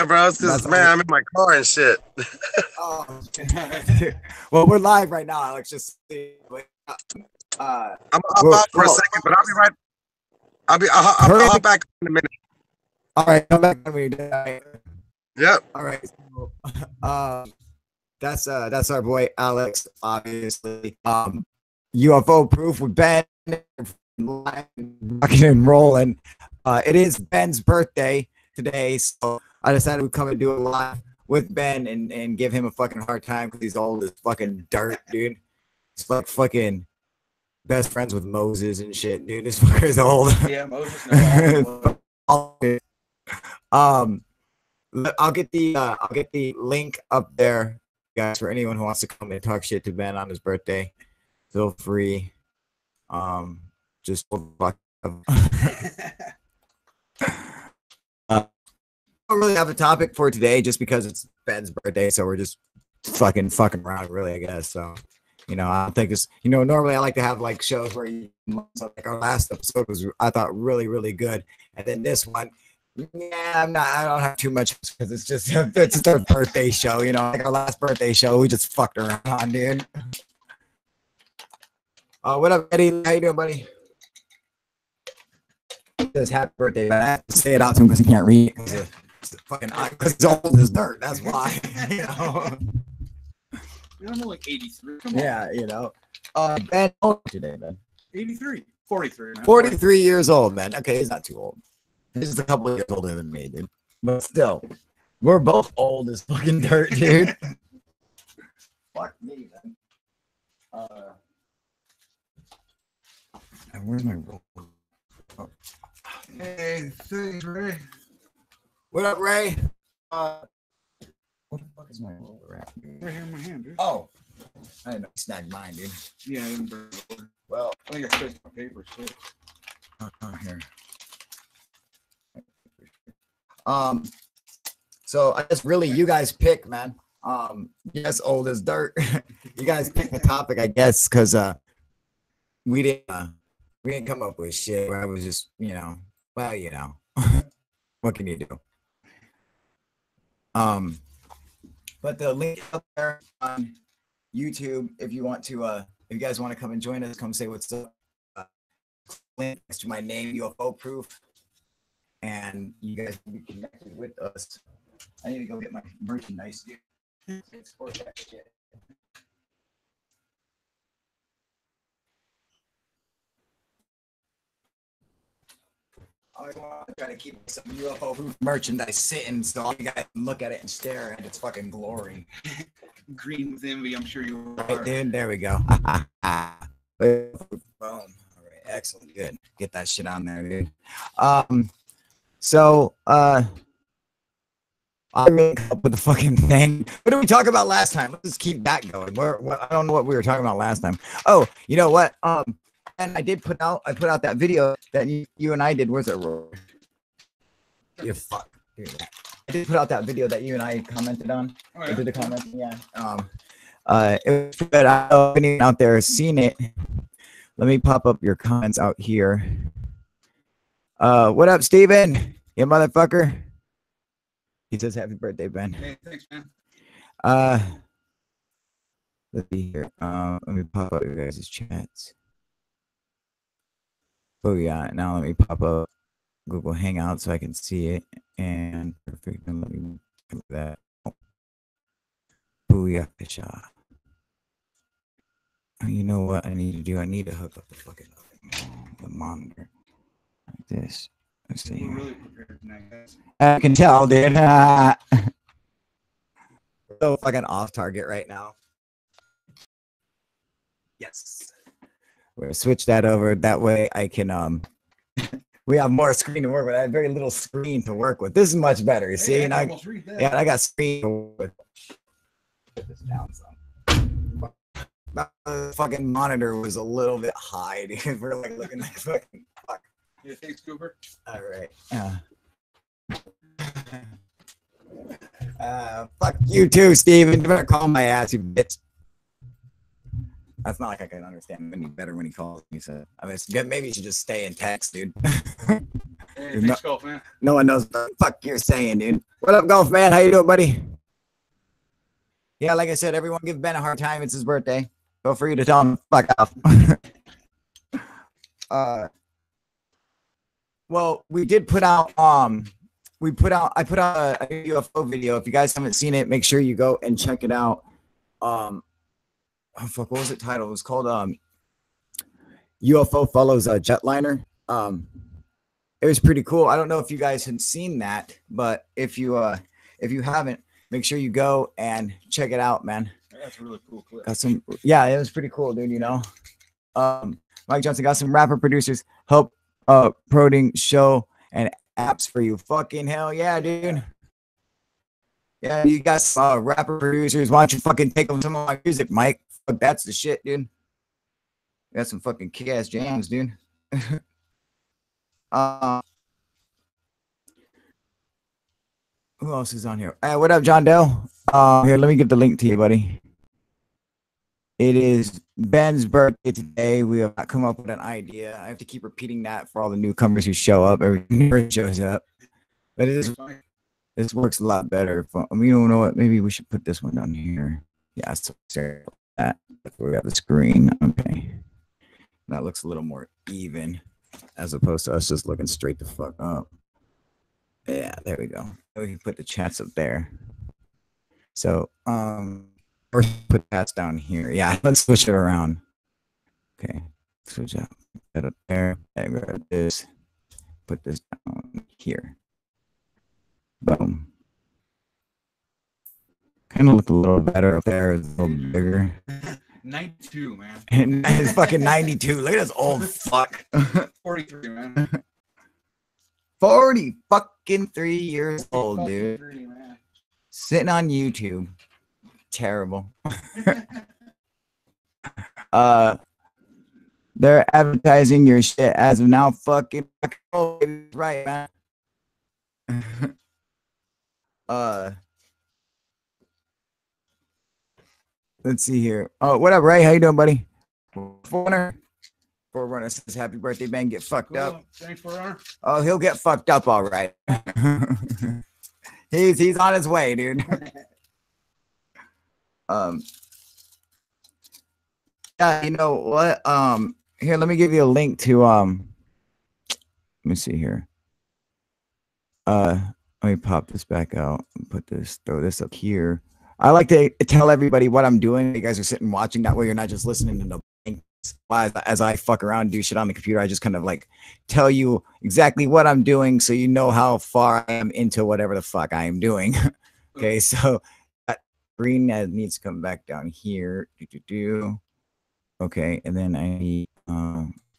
bro. It's because That's man, all. I'm in my car and shit. Oh, well, we're live right now, Alex. Just I'm gonna hop we're out for a well. second, but I'll be right. I'll Hurry up. hop back in a minute. All right, come back when we're done. Yep. All right. So, that's our boy Alex, obviously. UFO proof with Ben, rocking and rolling. It is Ben's birthday today, so I decided we'd come and do a live with Ben and give him a fucking hard time because he's old as fucking dirt, dude. He's like fucking best friends with Moses and shit, dude. This fucker's old. Yeah, Moses. um, I'll get the link up there, guys, for anyone who wants to come and talk shit to Ben on his birthday. Feel free. Just fuck. I don't really have a topic for today, just because it's Ben's birthday, so we're just fucking around, really, I guess. So, I don't think it's, normally I like to have like shows where like our last episode was, I thought, really, really good, and then this one, yeah, I don't have too much because it's just our birthday show, like our last birthday show, we just fucked around, dude. What up, Eddie? How you doing, buddy? He says happy birthday, but I have to say it out to him because he can't read it. Because he's old as dirt. That's why. I'm like 83. Come on. Yeah, Ben, how old today, man? 83. 43. Man. 43 years old, man. Okay, he's not too old. He's just a couple of years older than me, dude. But still, we're both old as fucking dirt, dude. Fuck me, man. Where's my roll? Oh. Hey, thanks, Ray. What up, Ray? What the fuck is my roller at? Right here in my hand, dude. Oh, I didn't know you snagged mine, dude. Yeah, I didn't bring it. Well, I think I spaced my paper too. Here. So I guess really you guys pick, man. You guys old as dirt. You guys pick the topic, I guess, because we didn't come up with shit. Where I was just, well, what can you do? But the link up there on YouTube, if you want to, if you guys want to come and join us, come say what's up. Link next to my name, UFO proof, and you guys can be connected with us. I need to go get my merchandise, dude. Export that shit. I want to try to keep some UFO proof merchandise sitting so all you guys can look at it and stare at its fucking glory. Green with envy, I'm sure you are. Right, dude, there we go. Boom. All right, excellent, good. Get that shit on there, dude. So I really come up with the fucking thing. What did we talk about last time? Let's just keep that going. I don't know what we were talking about last time. Oh, you know what? And I put out that video that you and I did. Where's it? You fuck. I did put out that video that you and I commented on. Oh, yeah. I did a comment. Yeah. It was good. I don't know if anyone out there has seen it. Let me pop up your comments out here. What up, Steven? You motherfucker. He says happy birthday, Ben. Hey, thanks, man. Let's see here. Let me pop up your guys' chats. Oh yeah, now let me pop up Google Hangout so I can see it. And perfect. And let me do that. Booyah. You know what I need to do? I need to hook up the fucking the monitor like this. Let's see. We're really prepared tonight, guys. I can tell, dude. So fucking off target right now. Yes. We're gonna switch that over. That way I can we have more screen to work with. I have very little screen to work with. This is much better. You see? And I got screen to work with. Put this down some. The fucking monitor was a little bit high, dude. We're like looking like fucking fuck. Yeah, thanks, Cooper. All right. Fuck you too, Steven. You better call my ass, you bitch. That's not like I can understand him any better when he calls me. So I mean, it's good. Maybe you should just stay in text, dude. Hey, thanks, Golf, man. No one knows what the fuck you're saying, dude. What up, Golf Man? How you doing, buddy? Yeah, like I said, everyone give Ben a hard time. It's his birthday. Feel free to tell him fuck off. Well, we did put out I put out a UFO video. If you guys haven't seen it, make sure you go and check it out. Oh fuck, what was it titled? It was called UFO follows a jetliner. It was pretty cool. I don't know if you guys had seen that, but if you haven't, make sure you go and check it out, man. That's a really cool clip. Got some, yeah, it was pretty cool, dude. You know, Mike Johnson got some rapper producers help promoting show and apps for you. Fucking hell yeah, dude. Yeah, you got some rapper producers. Why don't you fucking take them some of my music, Mike? Fuck, that's the shit, dude. You got some fucking kick-ass jams, dude. Who else is on here? Hey, what up, John Doe? Here, let me give the link to you, buddy. It is Ben's birthday today. We have come up with an idea. I have to keep repeating that for all the newcomers who show up. Everyone shows up, but this works a lot better. You don't know what? Maybe we should put this one down here. Yeah, so that we got the screen. Okay, that looks a little more even, as opposed to us just looking straight the fuck up. Yeah, there we go. We can put the chats up there. So, first put chats down here. Yeah, let's switch it around. Okay, switch up. Put it up there. And grab this. Put this down here. Boom. Kind of look a little better up there. It's a little bigger. 92, man. And it's fucking 92. Look at this old fuck. 43, man. 40 fucking 3 years old, dude. 43, man. Sitting on YouTube. Terrible. They're advertising your shit as of now. Fucking right, man. Let's see here. Oh, what up, Ray? How you doing, buddy? Forerunner says happy birthday, Ben. Get fucked up. Thanks, Forerunner. Oh, he'll get fucked up, all right. he's on his way, dude. Yeah, you know what? Here, let me give you a link to let me see here. Let me pop this back out and throw this up here. I like to tell everybody what I'm doing. You guys are sitting watching, that way you're not just listening to the as I fuck around and do shit on the computer. I just kind of like tell you exactly what I'm doing so you know how far I am into whatever the fuck I am doing. Okay, so that green needs to come back down here. Okay, and then I need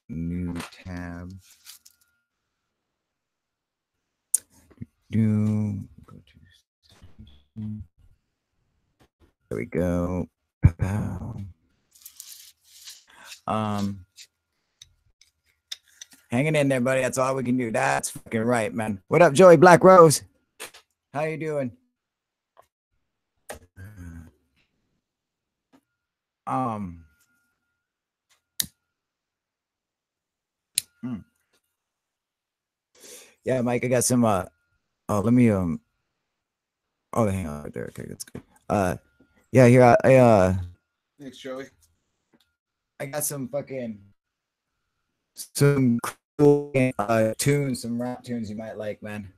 new tab. There we go. Hanging in there, buddy. That's all we can do. That's fucking right, man. What up, Joey Black Rose? How you doing? Yeah, Mike, I got some let me hang on right there. Okay, that's good. Yeah, here I Thanks, Joey. I got some cool tunes, some rap tunes you might like, man.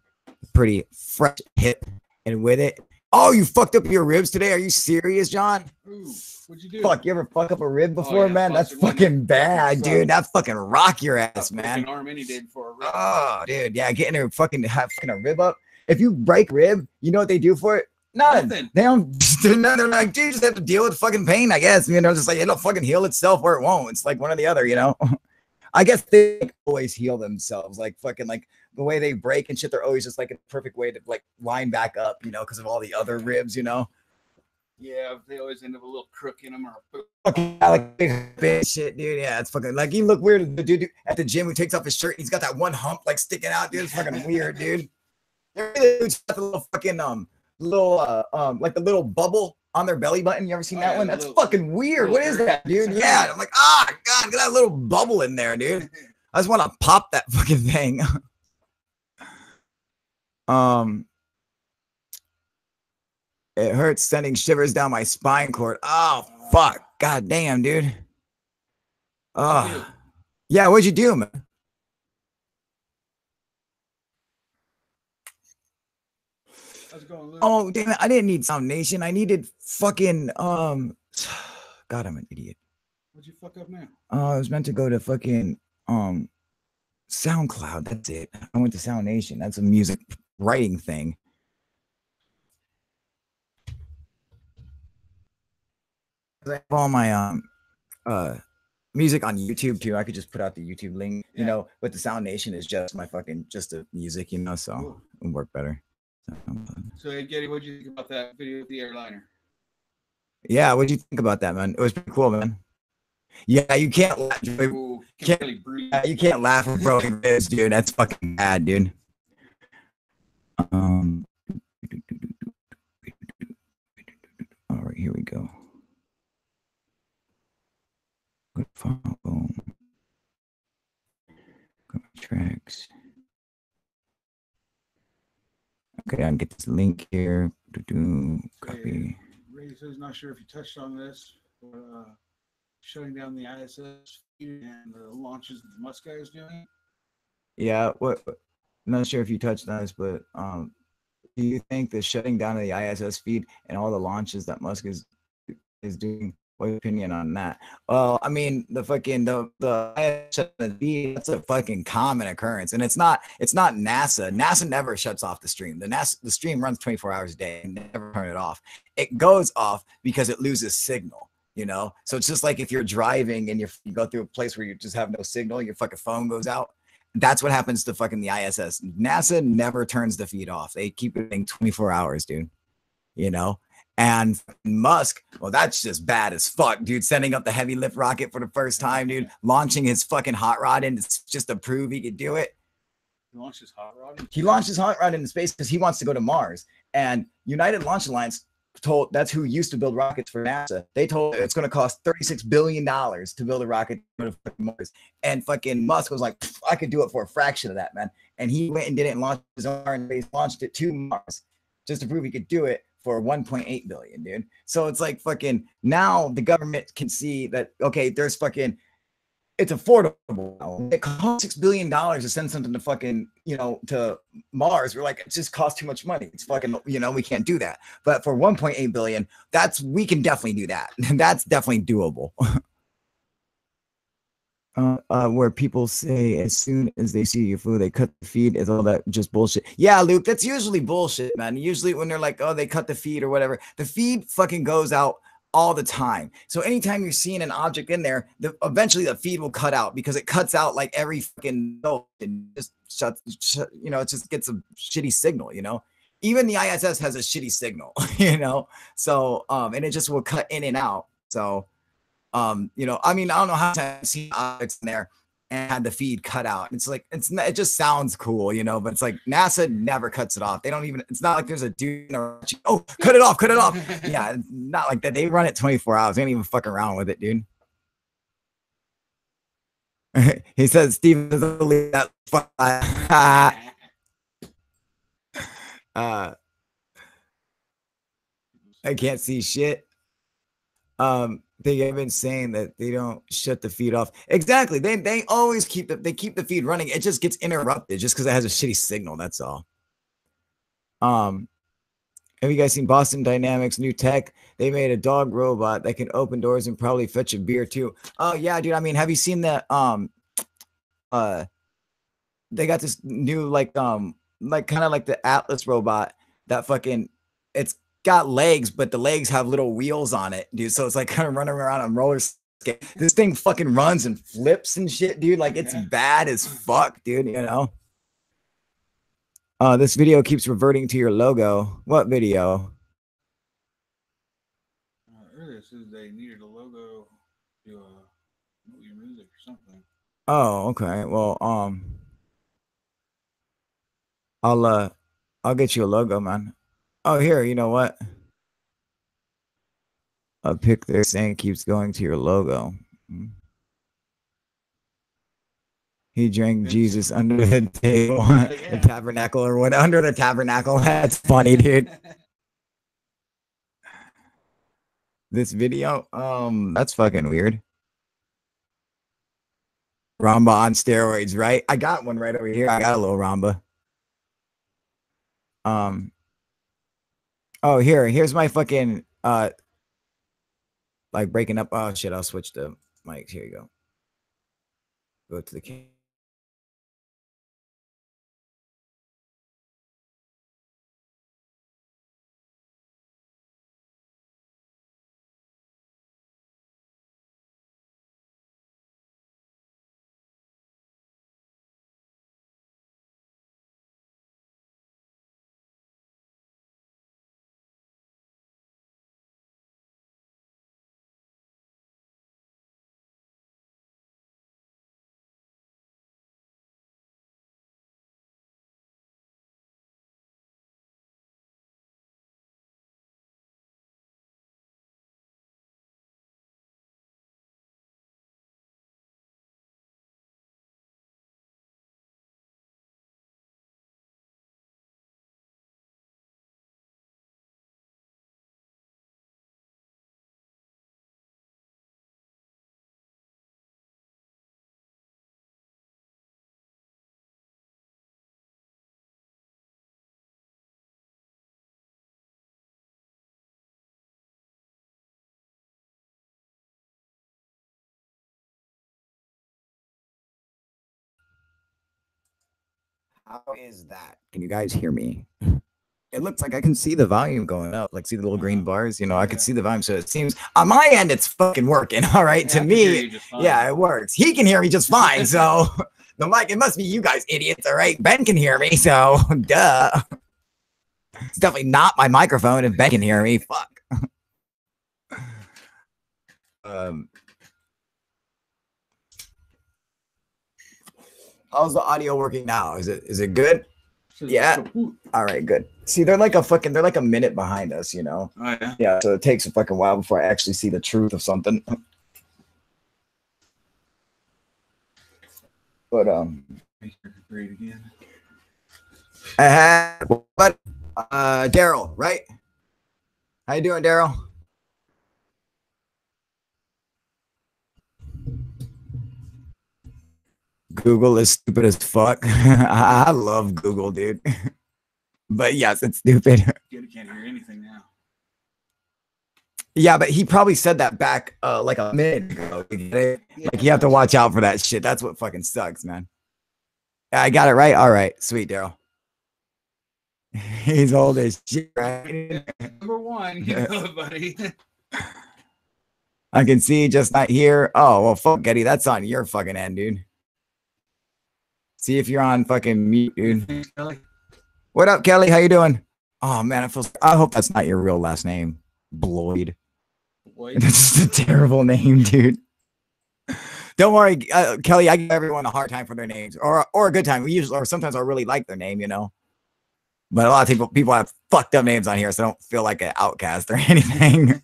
Pretty fresh, hip, and with it. Oh, you fucked up your ribs today? Are you serious, John? Ooh, what'd you do? Fuck, you ever fuck up a rib before, yeah, man? That's fucking bad, dude. That fucking rock your ass, man. Arm any day before a rib. Oh, dude, yeah, getting a fucking a rib up. If you break rib, you know what they do for it? Nothing. They don't. They're like, dude, you just have to deal with fucking pain, I guess. You know, just like it'll fucking heal itself or it won't. It's like one or the other, you know. I guess they always heal themselves, like fucking like the way they break and shit. They're always just like a perfect way to like line back up, you know, because of all the other ribs, you know. Yeah, they always end up with a little crook in them or a fucking like big shit, dude. Yeah, it's fucking like you look weird. The dude at the gym who takes off his shirt, he's got that one hump like sticking out, dude. It's fucking weird, dude. Dude's got the little fucking like the little bubble on their belly button. You ever seen that one? That's fucking weird. What is that, dude? Yeah. I'm like, God, get that little bubble in there, dude. I just want to pop that fucking thing. It hurts, sending shivers down my spine cord. Oh fuck, god damn, dude. Oh, yeah. What'd you do, man? How's it going, Luke? Oh damn it! I didn't need Sound Nation. I needed fucking God, I'm an idiot. What'd you fuck up now? I was meant to go to fucking SoundCloud. That's it. I went to Sound Nation. That's a music writing thing. I have all my music on YouTube too. I could just put out the YouTube link, you know, but the Sound Nation is just my fucking just the music, you know, so Cool. it would work better. So hey, Getty, what'd you think about that video with the airliner? Yeah, what'd you think about that, man? It was pretty cool, man. Yeah, you can't laugh. Ooh, Can't, really breathe. you can't laugh at broken ribs, dude. That's fucking bad, dude. All right, here we go. Good follow. Tracks. Okay, I can get this link here. Copy. Ray says not sure if you touched on this, but shutting down the ISS feed and the launches that the Musk guy is doing. Yeah, what? Not sure if you touched on this, but do you think the shutting down of the ISS feed and all the launches that Musk is doing? What's your opinion on that? Well, I mean, the ISS shutting the feed, that's a fucking common occurrence, and it's not NASA. NASA never shuts off the stream. The stream runs 24 hours a day and never turn it off. It goes off because it loses signal. You know, so it's just like if you're driving and you go through a place where you just have no signal, your fucking phone goes out. That's what happens to fucking the ISS. NASA never turns the feed off. They keep it in 24 hours, dude. You know? And Musk, well, that's just bad as fuck, dude. Sending up the heavy lift rocket for the first time, dude. Launching his fucking hot rod in just to prove he could do it. He launched his hot rod? He launched his hot rod into space because he wants to go to Mars. And United Launch Alliance told, that's who used to build rockets for NASA. They told it's going to cost $36 billion to build a rocket to Mars. And fucking Musk was like, I could do it for a fraction of that, man. And he went and did it and launched his own base, launched it to Mars just to prove he could do it for 1.8 billion, dude. So it's like fucking now the government can see that, okay, there's fucking, it's affordable. It costs $6 billion to send something to fucking, you know, to Mars. We're like, it just costs too much money. It's fucking, you know, we can't do that. But for 1.8 billion, we can definitely do that. That's definitely doable. Where people say as soon as they see your food, they cut the feed. Is all that just bullshit? Yeah, Luke, that's usually bullshit, man. Usually when they're like, oh, they cut the feed or whatever, the feed fucking goes out all the time. So anytime you're seeing an object in there, eventually the feed will cut out because it cuts out like every fucking node and just shuts, you know, it just gets a shitty signal, you know. Even the ISS has a shitty signal, you know. So and it just will cut in and out. So you know, I mean, I don't know how I've seen objects in there and had the feed cut out. It's like it just sounds cool, you know, but it's like NASA never cuts it off. They don't even, it's not like there's a dude, oh, cut it off. Yeah, it's not like that. They run it 24 hours. They don't even fuck around with it, dude. He says Steven doesn't believe that. I can't see shit. They have been saying that they don't shut the feed off. Exactly. They always keep the feed running. It just gets interrupted just because it has a shitty signal. That's all. Have you guys seen Boston Dynamics new tech? They made a dog robot that can open doors and probably fetch a beer too. Oh yeah, dude. I mean, have you seen that? They got this new like kind of like the Atlas robot that fucking it's got legs, but the legs have little wheels on it, dude. So it's like kind of running around on roller skate. This thing fucking runs and flips and shit, dude. Like it's bad as fuck, dude. You know. This video keeps reverting to your logo. What video? Earlier says they needed a logo to move your music or something. Oh, okay. Well, I'll get you a logo, man. Oh, here, you know what? A pic there saying keeps going to your logo. He drank Jesus under the table, Yeah. the tabernacle, or what? Under the tabernacle. That's funny, dude. This video, that's fucking weird. Ramba on steroids, right? I got one right over here. I got a little Ramba. Oh, here's my fucking like breaking up. Oh shit, I'll switch the mics. Here you go. Go to the camera. How is that? Can you guys hear me? It looks like I can see the volume going up. Like, see the little green bars? You know, I can see the volume. So it seems on my end, it's fucking working. All right. Yeah, To me, yeah, it works. He can hear me just fine. So the mic, it must be you guys idiots. All right. Ben can hear me. So duh. It's definitely not my microphone if Ben can hear me. Fuck. How's the audio working now? Is it good? Yeah. All right, good. See, they're like a minute behind us, you know? Oh, yeah. Yeah, so it takes a fucking while before I actually see the truth of something. But Great again. I had what Daryl, right? How you doing, Daryl? Google is stupid as fuck. I love Google, dude. But yes, it's stupid. You can't hear anything now. Yeah, but he probably said that back like a minute ago. Like you have to watch out for that shit. That's what fucking sucks, man. I got it right. All right, sweet Daryl. He's old as shit, right? Number one, you know, buddy. I can see, just not here. Oh well, fuck Getty. That's on your fucking end, dude. See if you're on fucking mute, dude. Thanks, Kelly. What up, Kelly? How you doing? Oh man, I hope that's not your real last name, Bloyd. Boyd. That's just a terrible name, dude. Don't worry, Kelly. I give everyone a hard time for their names, or a good time. We usually, or sometimes I really like their name, you know. But a lot of people have fucked up names on here, so I don't feel like an outcast or anything.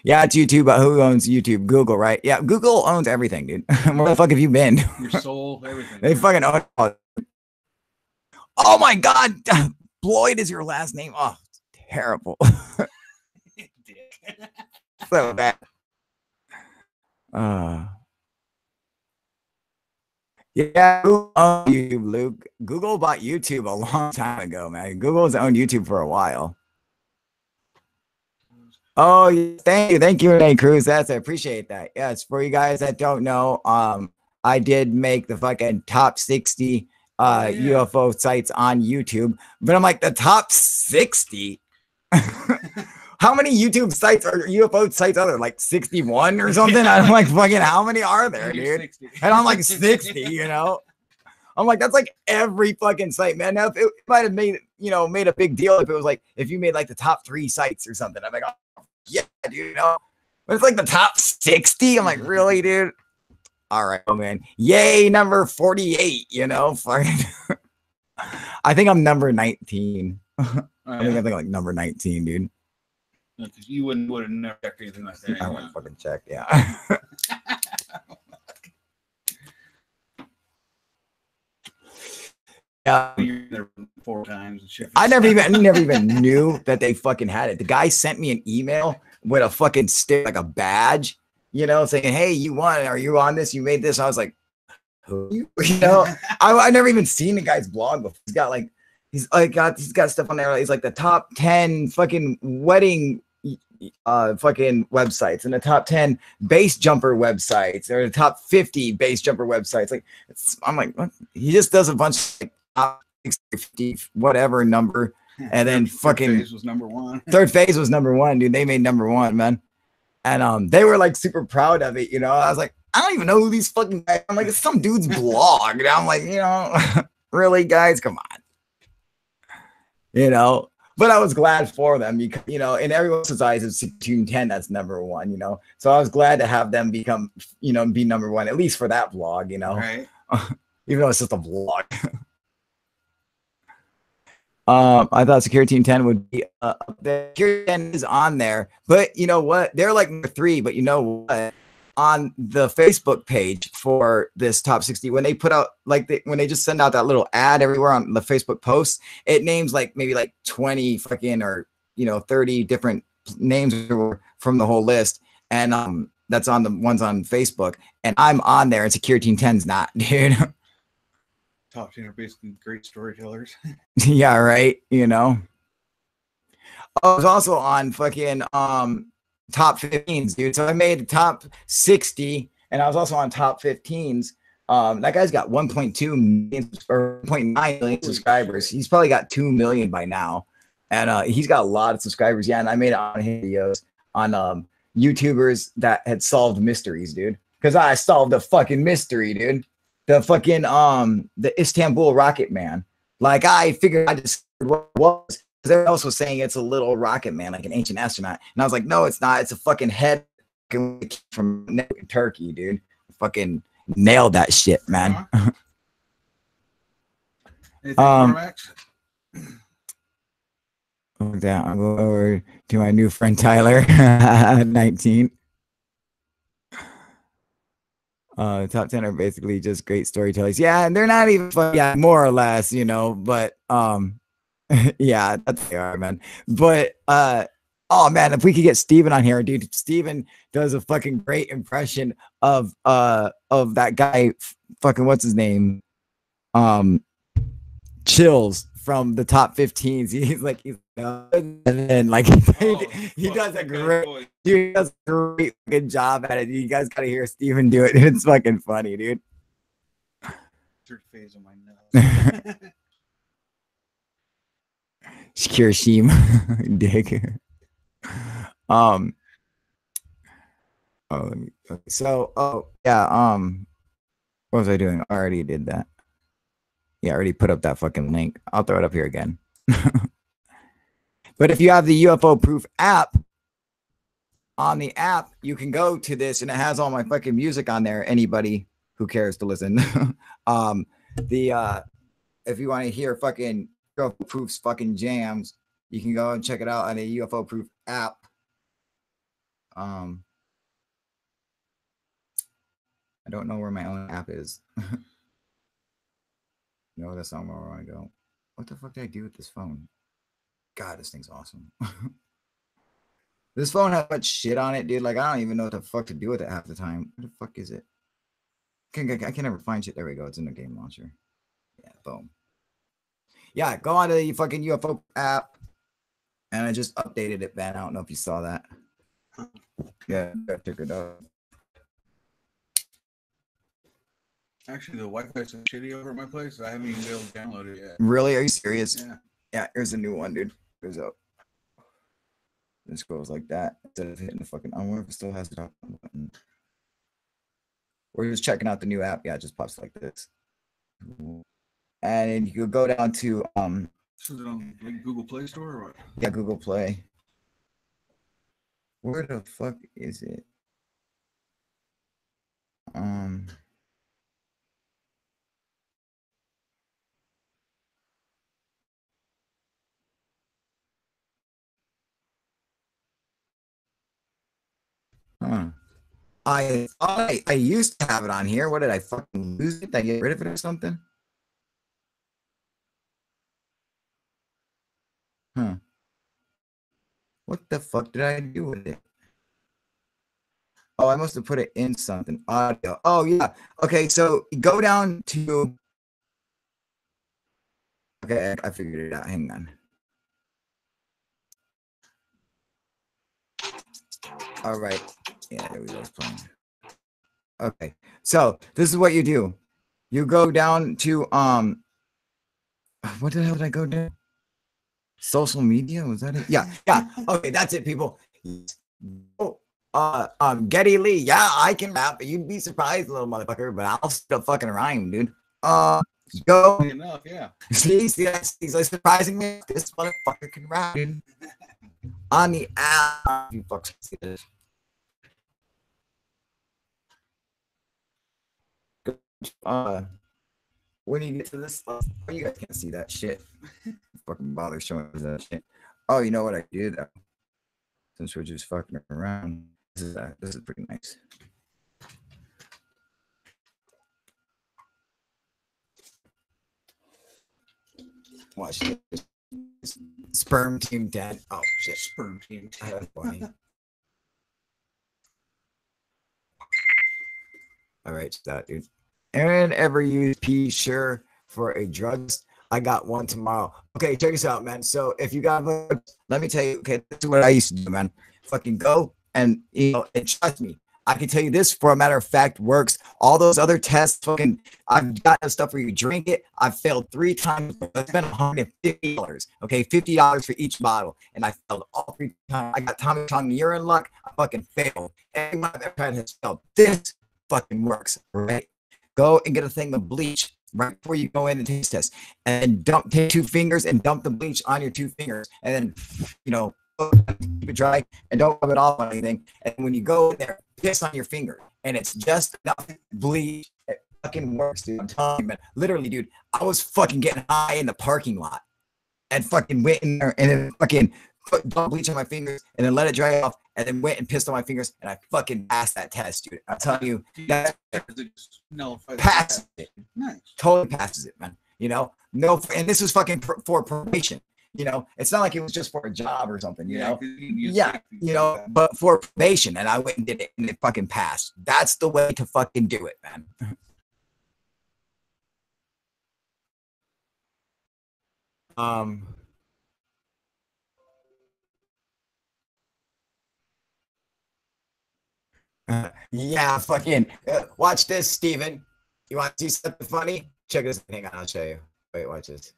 Yeah, it's YouTube, but who owns YouTube? Google, right? Yeah, Google owns everything, dude. Where the fuck have you been? Your soul, everything. They fucking own it all. Oh my god, Bloyd is your last name. Oh, terrible. So bad. Yeah, Google owned YouTube, Luke. Google bought YouTube a long time ago, man. Google's owned YouTube for a while. Oh, thank you, Renee Cruz. I appreciate that. Yes, for you guys that don't know, I did make the fucking top 60 UFO sites on YouTube, but I'm like, the top 60. How many YouTube sites or UFO sites are there? Like 61 or something? Yeah. I'm like, fucking, how many are there, dude? 60. And I'm like 60, you know? I'm like, that's like every fucking site, man. Now, if it might have made a big deal if it was like, if you made like the top 3 sites or something. I'm like, oh, yeah, dude, you know? But it's like the top 60. I'm like, really, dude? All right, oh, man. Yay, number 48, you know? Fucking. I think I'm number 19. I think I'm like number 19, dude. Because you would have never checked anything like that. I wouldn't fucking check, yeah. You're there 4 times and shit. I never even knew that they fucking had it. The guy sent me an email with a fucking stick, like a badge, you know, saying, "Hey, you won? Are you on this? You made this?" I was like, "Who?" You know, I never even seen the guy's blog before. He's got stuff on there. He's like the top 10 fucking wedding fucking websites and the top 10 base jumper websites or the top 50 base jumper websites. Like, I'm like, what? He just does a bunch of like, top 50 whatever number, and then fucking Third phase was number 1. Third phase was number 1, dude. They made number 1, man, and they were like super proud of it. You know, I was like, I don't even know who these fucking guys. I'm like, it's some dude's blog. And I'm like, you know, really, guys, come on, you know. But I was glad for them because, you know, in everyone's eyes, it's Team 10 that's number 1, you know. So I was glad to have them become, you know, be number 1, at least for that vlog, you know. Right. Even though it's just a vlog. I thought Security Team 10 would be up there. Security 10 is on there, but you know what? They're like number 3, but you know what? On the Facebook page for this top 60, when they put out when they just send out that little ad everywhere on the Facebook posts, it names like maybe like 20 fucking or, you know, 30 different names from the whole list, and that's on the ones on Facebook, and I'm on there, and Security Team 10's not, dude. Top 10 are basically great storytellers. Yeah, right. You know, I was also on fucking top 15s, dude. So I made the top 60, and I was also on top 15s. That guy's got 1.2 million or 0.9 million subscribers. He's probably got 2 million by now, and he's got a lot of subscribers. Yeah, and I made it on his videos on YouTubers that had solved mysteries, dude. Because I solved a fucking mystery, dude. The fucking the Istanbul rocket man. Like, I figured I discovered what it was. Because everyone else was saying it's a little rocket man, like an ancient astronaut. And I was like, no, it's not. It's a fucking head from Turkey, dude. Fucking nailed that shit, man. With that, I'll go over to my new friend Tyler, 19. Top 10 are basically just great storytellers. Yeah, and they're not even fun, yeah, more or less, you know, but yeah, that's they are, man. But oh man, if we could get Steven on here, dude. Steven does a fucking great impression of that guy, fucking what's his name? Chills from the top 15s. He's like, and then like he does a great, dude, he does a great good job at it. You guys gotta hear Steven do it. It's fucking funny, dude. Third phase on my nose. Shim dig. Oh, let me, okay. So, oh yeah, what was I doing? I already did that. Yeah, I already put up that fucking link. I'll throw it up here again. But if you have the UFO Proof app, on the app, you can go to this, and it has all my fucking music on there. Anybody who cares to listen. If you want to hear fucking UFO Proof's fucking jams, you can go and check it out on the UFO Proof app. I don't know where my own app is. No, that's not where I want to go. What the fuck did I do with this phone? God, this thing's awesome. This phone has much shit on it, dude. Like, I don't even know what the fuck to do with it half the time. Where the fuck is it? I can never find shit. There we go. It's in the game launcher. Yeah, boom. Yeah, go on to the fucking UFO app. And I just updated it, man. I don't know if you saw that. Yeah, I took it up. Actually, the Wi-Fi is so shitty over at my place. I haven't even been able to download it yet. Really? Are you serious? Yeah. Yeah, here's a new one, dude. Here's up. This goes like that instead of hitting the fucking. I wonder if it still has the top button. We're just checking out the new app. Yeah, it just pops like this. And you could go down to So is it on like Google Play Store or what? Yeah, Google Play. Where the fuck is it? Huh. I used to have it on here. What did I fucking lose it? Did I get rid of it or something? What the fuck did I do with it? Oh, I must have put it in something. Audio. Oh, yeah. Okay, so go down to. Okay, I figured it out. Hang on. All right. Yeah, there we go. It's playing. Okay, so this is what you do. You go down to what the hell did I go down? Social media, was that it? Yeah. Okay, that's it, people. Oh, Getty Lee. Yeah, I can rap. You'd be surprised, little motherfucker, but I'll still fucking rhyme, dude. Go. Enough, yeah. See, he's like surprising me. This motherfucker can rap, dude. On the app, you fucking see this. When you get to this, you guys can't see that shit. Fucking bother showing us that shit. Oh, you know what I did? Since we're just fucking around, this is pretty nice. Watch this. Sperm team dead. Oh shit. Sperm team. That's funny. All right, that dude. Aaron ever used pee? Sure, for a drugs. I got one tomorrow. Okay, check this out, man. So if you got, let me tell you. Okay, this is what I used to do, man. Fucking go and and trust me. I can tell you this for a matter of fact works. All those other tests, fucking, I've got stuff where you drink it. I've failed 3 times. I spent $150. Okay, $50 for each bottle, and I failed all 3 times. I got Tommy Chong urine luck. I fucking failed. Everyone I've ever had has failed. This fucking works, right? Go and get a thing of bleach right before you go in and taste test, and take 2 fingers and dump the bleach on your 2 fingers, and then keep it dry and don't rub it off on anything. And when you go in there, piss on your finger, and it's just enough bleach. It fucking works, dude. I'm telling you, man. Literally, dude, I was fucking getting high in the parking lot and fucking went in there and then fucking put bleach on my fingers and then let it dry off and then went and pissed on my fingers and I fucking passed that test, dude. I'm telling you, that passes it. Nice. Totally passes it, man. No, and this was fucking for probation. It's not like it was just for a job or something, but for probation, and I went and did it, and it fucking passed. That's the way to fucking do it, man. Yeah, fucking watch this, Steven. You want to see something funny? Check this. Hang on, I'll show you. Wait, watch this.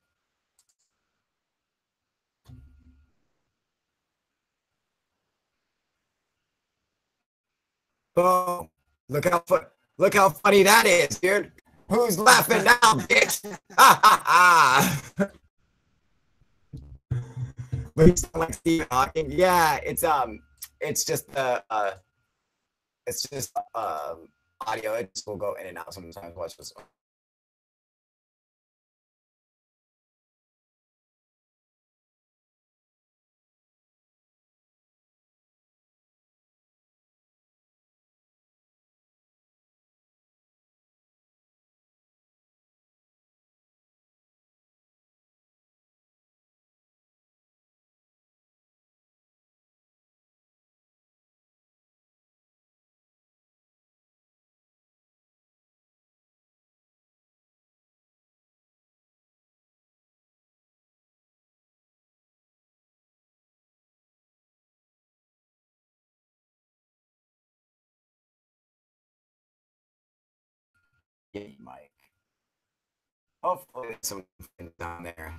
Boom. Look how funny that is, dude. Who's laughing now, bitch? Ha ha ha. But you sound like Stephen Hawking. Yeah, it's just audio. It just will go in and out sometimes. Watch this one. Mike. Hopefully something down there.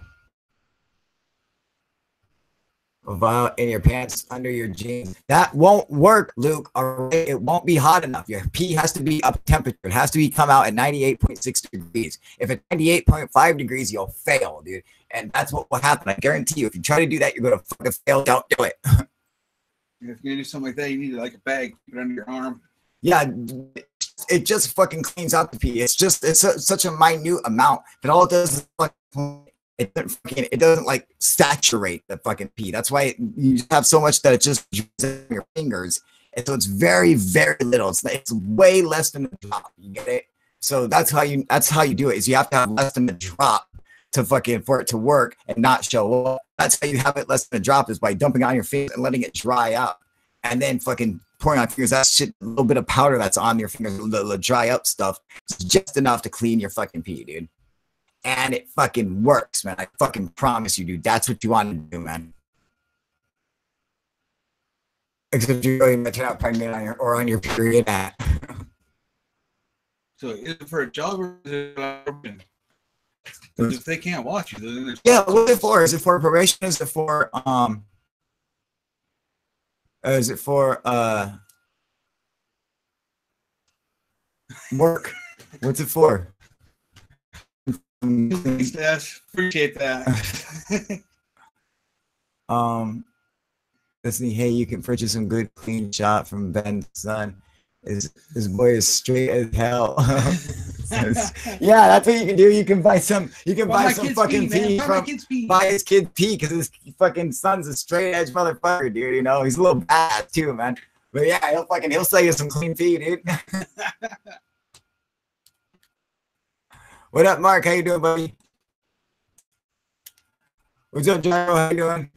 About in your pants, under your jeans. That won't work, Luke. All right? It won't be hot enough. Your pee has to be up temperature. It has to come out at 98.6 degrees. If it's 98.5 degrees, you'll fail, dude. And that's what will happen. I guarantee you. If you try to do that, you're going to fucking fail. Don't do it. If you're going to do something like that, you need like a bag. Keep it under your arm. Yeah, it just fucking cleans out the pee. It's such a minute amount that all it does is it doesn't like saturate the fucking pee. That's why you have so much that it just in your fingers, and so it's very, very little. It's way less than a drop. You get it? So that's how you do it. Is you have to have less than a drop to fucking for it to work and not show up. That's how you have it less than a drop, is by dumping it on your face and letting it dry out, and then fucking pouring on fingers. That shit, a little bit of powder that's on your fingers, the dry up stuff, is just enough to clean your fucking pee, dude. And it fucking works, man. I fucking promise you, dude. That's what you want to do, man. Except you're going to turn out pregnant on your period at. So is it for a job or is it because if they can't watch you, then yeah, what is it for? Is it for probation? Is it for work? What's it for? Thanks, Dash. Appreciate that. Listening, hey, you can purchase some good clean shot from Ben's son. His boy is straight as hell. Yeah, that's what you can do. You can buy some. You can buy some fucking pee from. Buy his kid pee because his fucking son's a straight edge motherfucker, dude. You know he's a little bad too, man. But yeah, he'll sell you some clean pee, dude. What up, Mark? How you doing, buddy? What's up, Gyro? How you doing?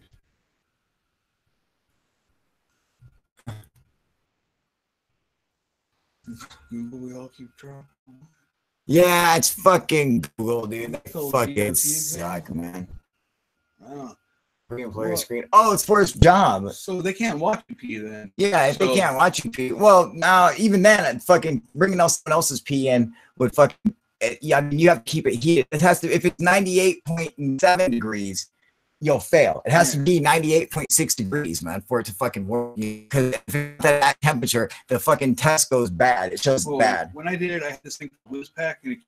Google, we all keep trying. Yeah, it's fucking Google, dude. They Cool, fucking yeah, suck, man. Oh. Free employer screen. Oh, it's for his job. So they can't watch you pee then. Yeah, if they can't watch you pee. Well, now even then, fucking bringing someone else's pee in would fucking. Yeah, I mean, you have to keep it heated. It has to. If it's 98.7 degrees, you'll fail. It has to be 98.6 degrees, man, for it to fucking work. Because if it's at that temperature, the fucking test goes bad. It shows bad. When I did it, I had this thing called Whiz Pack, and it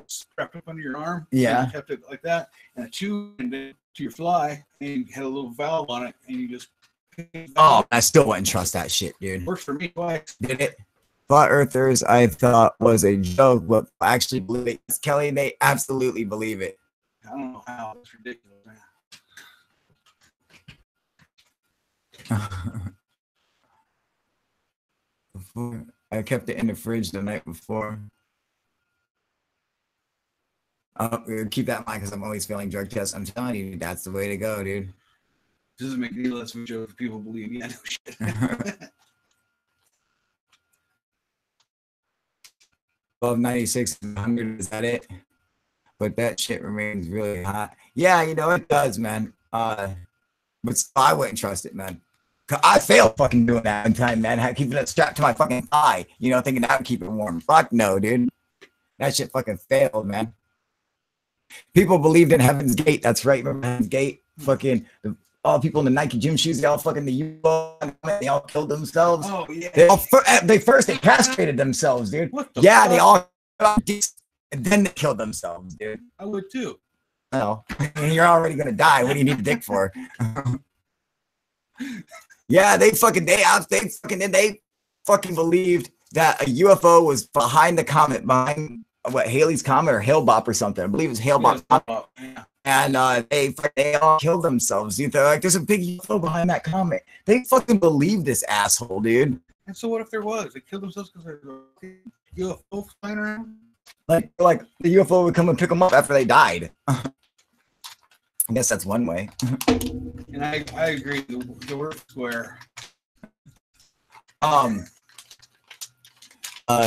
strapped up under your arm. Yeah. And kept it like that, and a tube and then to your fly, and you had a little valve on it, and you just. Oh, I still wouldn't trust that shit, dude. Works for me twice. Did it? Flat Earthers, I thought was a joke, but I actually believe it. Kelly, they absolutely believe it. I don't know how. It's ridiculous, man. I kept it in the fridge the night before. Keep that in mind because I'm always failing drug tests. I'm telling you, that's the way to go, dude. Doesn't make any less of a joke if people believe me. I know shit. Above 96 and 100, is that it? But that shit remains really hot. Yeah, you know, it does, man. But still, I wouldn't trust it, man. I failed fucking doing that one time, man. Keeping it strapped to my fucking thigh, you know, thinking that would keep it warm. Fuck no, dude. That shit fucking failed, man. People believed in Heaven's Gate. That's right. Remember Heaven's Gate? Fucking all people in the Nike gym shoes, they all fucking the UFO, they all killed themselves. Oh, yeah. They castrated themselves, dude. Yeah, they all and then they killed themselves, dude. I would too. No, you're already gonna die. What do you need a dick for? Yeah, they fucking believed that a UFO was behind the comet, behind what Halley's Comet or Hale-Bopp or something. I believe it was Hale-Bopp. Yeah. And they all killed themselves. Dude. They're like, there's a big UFO behind that comet. They fucking believe this asshole, dude. And so what if there was? They killed themselves because there's a UFO flying around? Like the UFO would come and pick them up after they died. I guess that's one way. And I agree. The word square.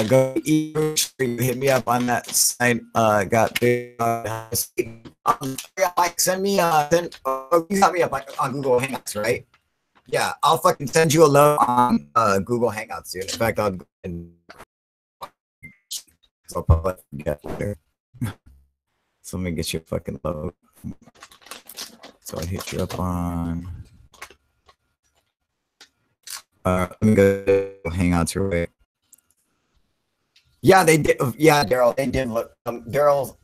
Go eat. Hit me up on that site. Got big. Like send me. You got me up on Google Hangouts, right? Yeah, I'll fucking send you a load on Google Hangouts, dude. In fact, I'll go and so I'll probably forget later. So let me get you a fucking load. So I hit you up on. Let me go Hangouts real quick. Yeah, they did. Yeah, Daryl, they did look. Daryl,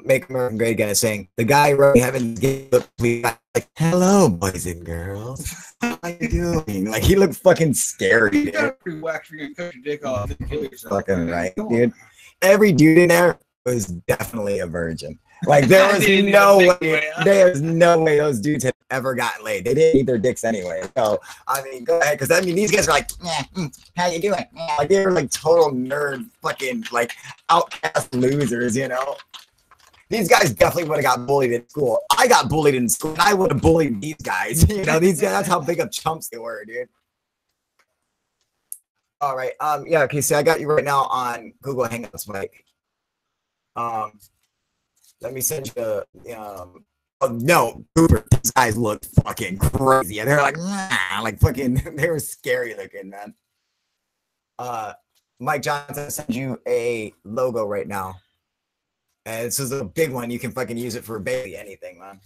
Make America Great Again is saying the guy wrote Heaven's Gate like, hello, boys and girls. How you doing? Like he looked fucking scary. You gotta be whacked. You're gonna cut your dick off and kill yourself. Fucking right, dude. Every dude in there was definitely a virgin. Like there was no way. There's no way those dudes had ever gotten laid. They didn't eat their dicks anyway. So I mean, go ahead, because I mean these guys are like, how you doing? Like they were like total nerd, fucking like outcast losers, you know. These guys definitely would have got bullied in school. I got bullied in school. And I would have bullied these guys. You know, these guys, that's how big of chumps they were, dude. All right. Yeah, okay, so I got you right now on Google Hangouts, Mike. Let me send you oh no, Cooper, these guys look fucking crazy. They're like fucking they were scary looking, man. Mike Johnson sent you a logo right now. And this is a big one. You can fucking use it for basically anything, man.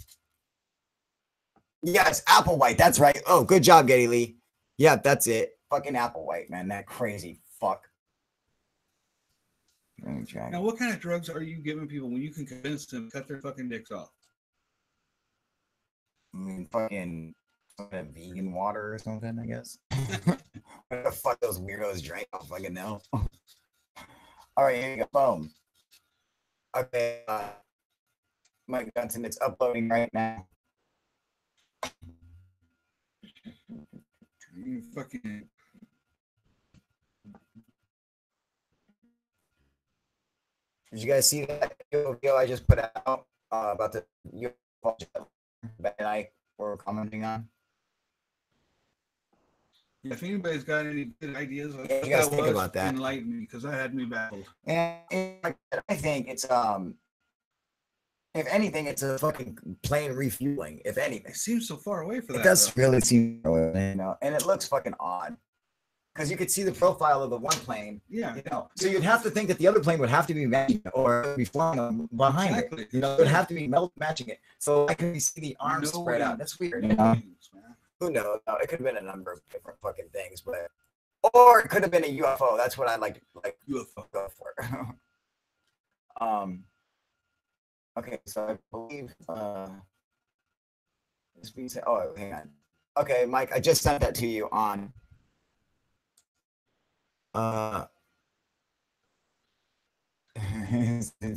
Yes, Apple White. That's right. Oh, good job, Getty Lee. Yeah, that's it. Fucking Apple White, man. That crazy fuck. Now, what kind of drugs are you giving people when you can convince them to cut their fucking dicks off? I mean, fucking vegan water or something, I guess. What the fuck those weirdos drink? I don't fucking know. All right, here you go. Boom. Okay, Mike Johnson, it's uploading right now. You fucking. Did you guys see that video I just put out about the UFO Ben and I were commenting on? Yeah, if anybody's got any good ideas, Yeah, you guys think about that. Enlighten me, because that had me baffled. And I think it's if anything, it's a fucking plane refueling. If anything, It seems so far away for that. it does though. really seem, you know, and it looks fucking odd because you could see the profile of the one plane. Yeah. You know, so you'd have to think that the other plane would have to be matching it or be flying behind Exactly. it. You know, it would have to be matching it. So I can see the arms No spread way. out. That's weird. No You know? things, man. Who knows? No, it could have been a number of different fucking things, but or it could have been a UFO. That's what I like UFO. go for. Okay, so I believe this being said, oh, hang on. Okay, Mike, I just sent that to you on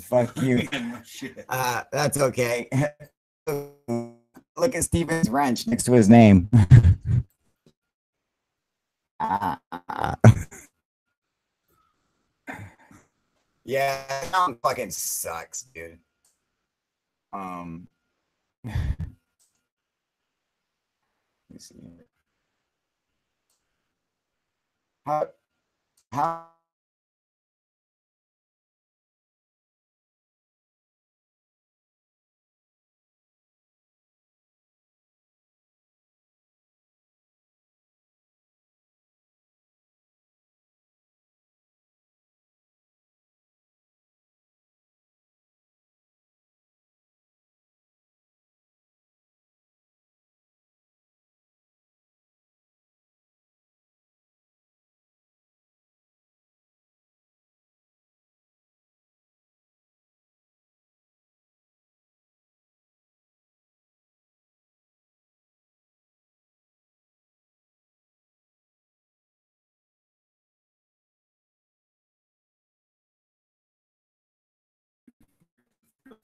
fuck you. No shit. That's okay. Look at Steven's wrench next to his name. Yeah, that fucking sucks, dude. Let me see. How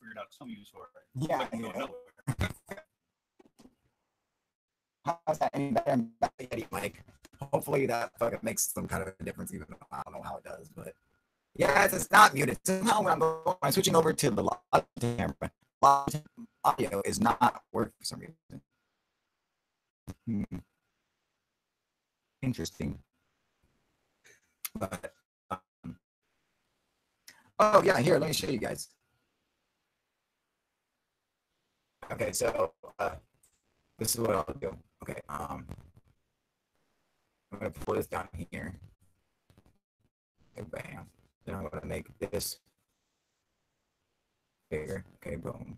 Figured out some use for it. yeah, Like, you no, know. no. How's that any better than Yeti, Mike? Hopefully that fucking makes some kind of a difference, even though I don't know how it does, but yeah, it's not muted. Somehow when I'm switching over to the live camera, live audio is not working for some reason. Interesting. But oh yeah, here, let me show you guys. Okay, so this is what I'll do. Okay, I'm gonna pull this down here. Okay, bam. Then I'm gonna make this bigger. Okay, boom.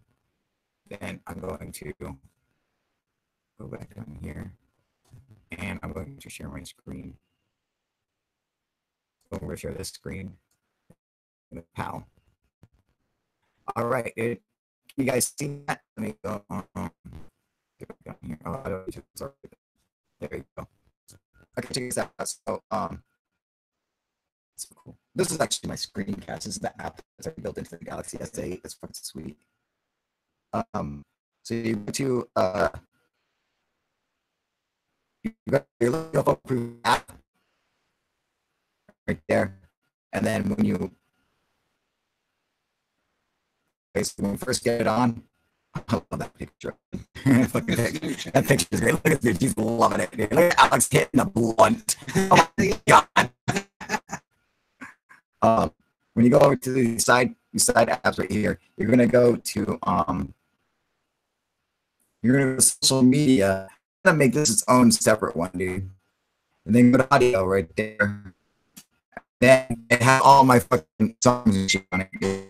Then I'm going to go back down here, and I'm going to share my screen. So I'm gonna share this screen. Pow. All right, can you guys see that? Let me go. Down here. Oh, I don't, sorry. There you go. Okay, check this out. So, so cool. This is actually my screencast. This is the app that's already built into the Galaxy S8. That's fucking sweet. So you go to you got your UFO proof app right there, and then when you when we first get it on, I love that picture. Fucking that picture is great. Look at this, he's loving it. Dude. Look at Alex hitting the blunt. Oh my god. When you go over to the side apps right here, you're gonna go to social media. I'm gonna make this its own separate one, dude. And then go to audio right there. Then it has all my fucking songs and shit on it, dude.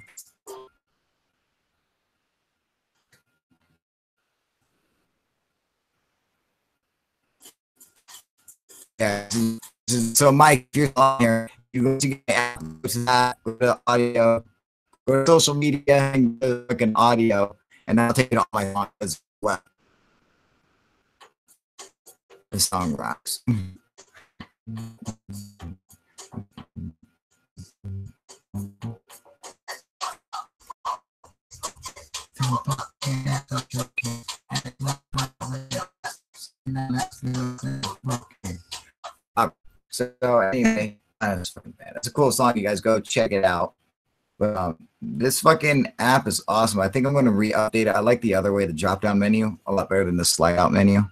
Yeah. So Mike, if you're on here, you go to the app, go to that, go to audio, go to social media, and go to fucking audio, and I'll take it on my phone as well. The song rocks. So anyway, that's fucking bad. It's a cool song. You guys go check it out. But this fucking app is awesome. I think I'm going to re-update it. I like the other way, the drop-down menu, a lot better than the slide-out menu.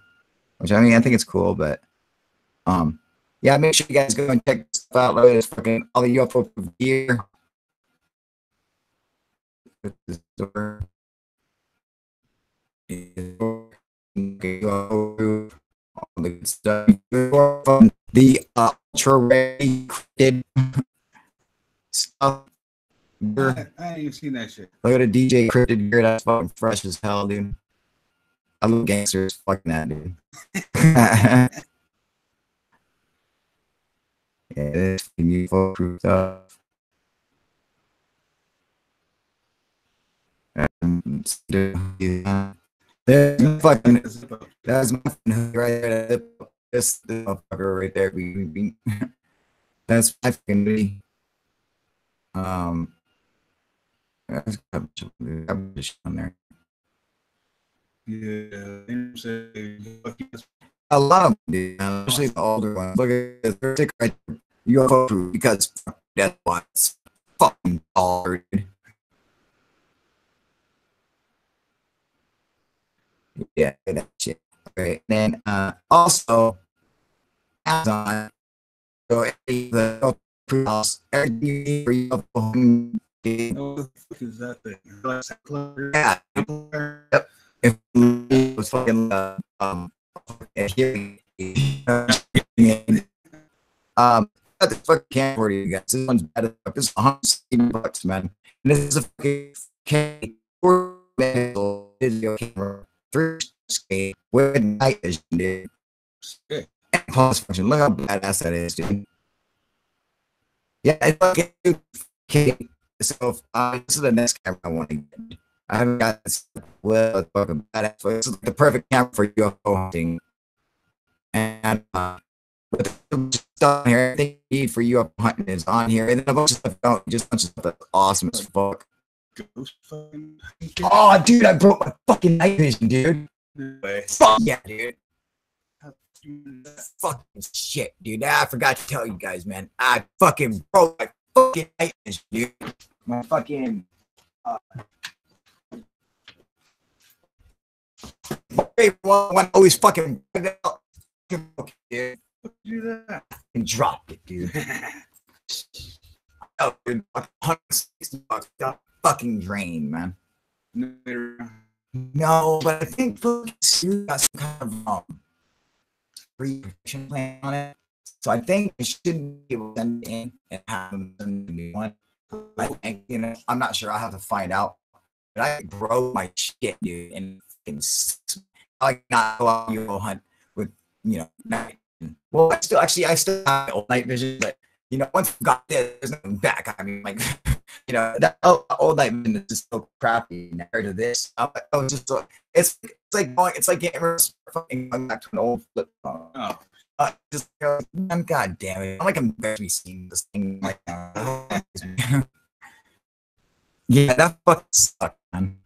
Which I mean, I think it's cool, but yeah, make sure you guys go and check this out. Look at this fucking all the UFO gear. All the good stuff. The ultra rated stuff. I ain't even seen that shit. Look at a DJ cryptid gear. That's fucking fresh as hell, dude. I love gangsters. Fucking that, dude. Yeah, this UFO proof stuff. There's fucking, that's my fucking right there. This motherfucker right there. That's my fucking duty. There's a bunch on there. Yeah, I love them, dude. Especially the older ones. Look at this. They're sick right there. UFO proof because that's what's fucking hard, dude. Yeah, that shit. Okay. Then also Amazon. So the house, everything you need for UFO. what the fuck is that thing? Yeah. Yep. If it was fucking got this fucking camera for you guys. This one's better. This is $160, man. And this is a fucking megapixel video camera, 3K with night vision, dude. Yeah. And pause function. Look how badass that is, dude. Yeah, it's fucking okay. So this is the next camera I want to get. I haven't got this well fucking badass. This is the perfect camera for UFO hunting. And with the stuff here, everything you need for UFO hunting is on here. And then a bunch of stuff don't, just a bunch of stuff that's awesome as fuck. Oh, dude, I broke my fucking night vision, dude. Fuck yeah, dude. Fucking shit, dude. I forgot to tell you guys, man. I fucking broke my fucking night vision, dude. My fucking one always fucking dude. Do that. And dropped it, dude. Oh, dude, $160. That fucking drain, man. No, but I think you got some kind of pre-production plan on it. So I think I shouldn't be able to send it in and have them send me one. I think, you know, I'm not sure. I'll have to find out. But I broke my shit, dude, and I like not go out UFO hunt with, you know, night. Well, I still have old night vision, but you know, once I got there, there's nothing back. I mean, like, you know, that old night vision is just so crappy compared to this. I was just so, it's like going back to an old flip phone. Oh. Just God damn it! I'm like embarrassed seeing this thing like yeah, that fucking sucked, man.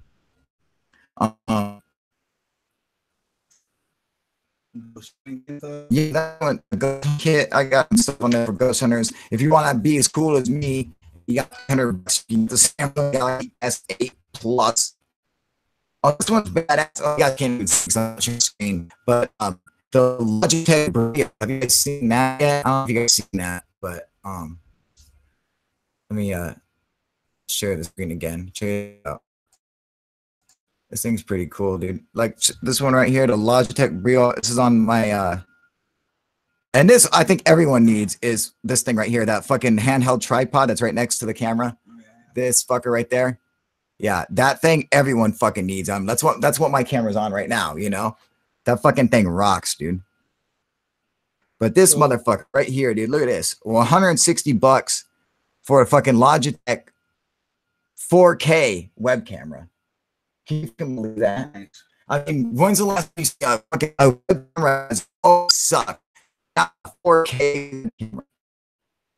Yeah, that one, the ghost kit. I got stuff on there for ghost hunters. If you want to be as cool as me, you got $100. You get the Samsung Galaxy S8 Plus. Oh, this one's badass. Oh, yeah, I can't even see on your screen. But the Logitech Brio, have you guys seen that yet? I don't know if you guys seen that, but let me share the screen again. Check it out. This thing's pretty cool, dude. Like this one right here, the Logitech Brio. This is on my and this I think everyone needs is this thing right here, that fucking handheld tripod that's right next to the camera. This fucker right there. Yeah, that thing everyone fucking needs. That's what my camera's on right now, you know? That fucking thing rocks, dude. But this motherfucker right here, dude, look at this. $160 for a fucking Logitech 4K web camera. Can you believe that? I mean, when's the last time you see a fucking web camera suck? Not a 4K camera.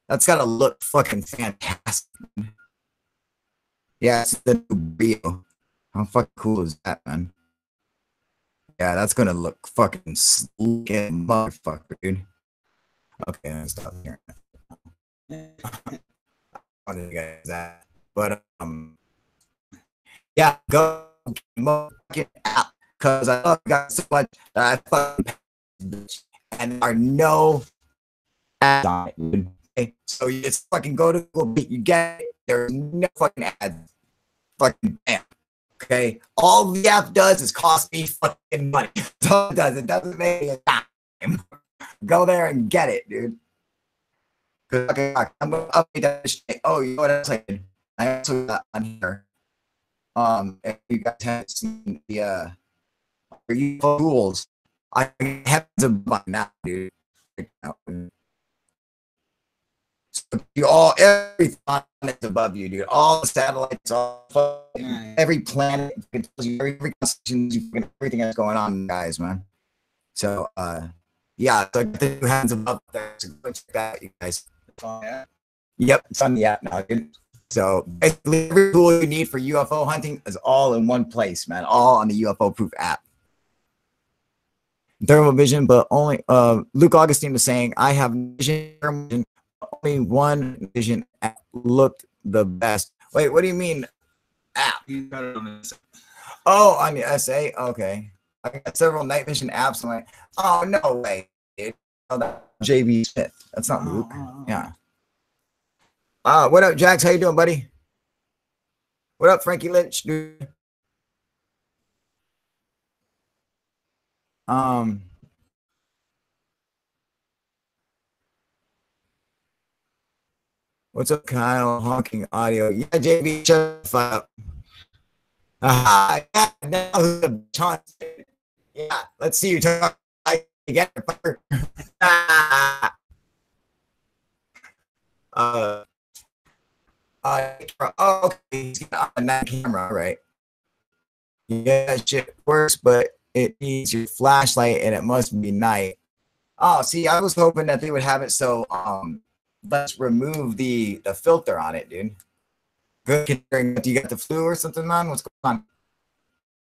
That's gotta look fucking fantastic. Yeah, it's the new Brio. How fucking cool is that, man? Yeah, that's gonna look fucking sleek and motherfucker, dude. Okay, I'm stop here. I want to get that, but yeah, go get out because I love got so much that I fucking and there are no ads on it, dude. Okay? So you just fucking go to Google, you get it. There's no fucking ads. Fucking bam. Okay, all the app does is cost me fucking money. That's all it does. It doesn't make me a dime. Go there and get it, dude. Okay, I'm gonna update that shit. Oh, you know what else I did? I also got on here. If you guys haven't seen the ufo tools, I have them by now, dude. So you all every planet above you, dude. All the satellites, all every planet, every constellation, everything that's going on, guys, man. So yeah, so the new hands above there. So go check that out, you guys. Yep, it's on the app now, dude. So basically every tool you need for UFO hunting is all in one place, man. All on the UFO Proof app. Thermal vision, but only Luke Augustine was saying, I have vision, only one vision app looked the best. Wait, what do you mean app? Oh, on the SA? Okay. I got several night vision apps. I'm like, oh, no way, dude. Oh, that's JB Smith. That's not Luke. Yeah. What up, Jax? How you doing, buddy? What up, Frankie Lynch, dude? What's up, Kyle? Honking audio. Yeah, JB, shut the fuck up. Yeah, now the chance. Yeah, let's see you talk. I get it. Oh, okay, he's on that camera, right? Yeah, shit works, but it needs your flashlight and it must be night. Oh, see, I was hoping that they would have it so let's remove the filter on it, dude. Good considering, do you got the flu or something, man? What's going on?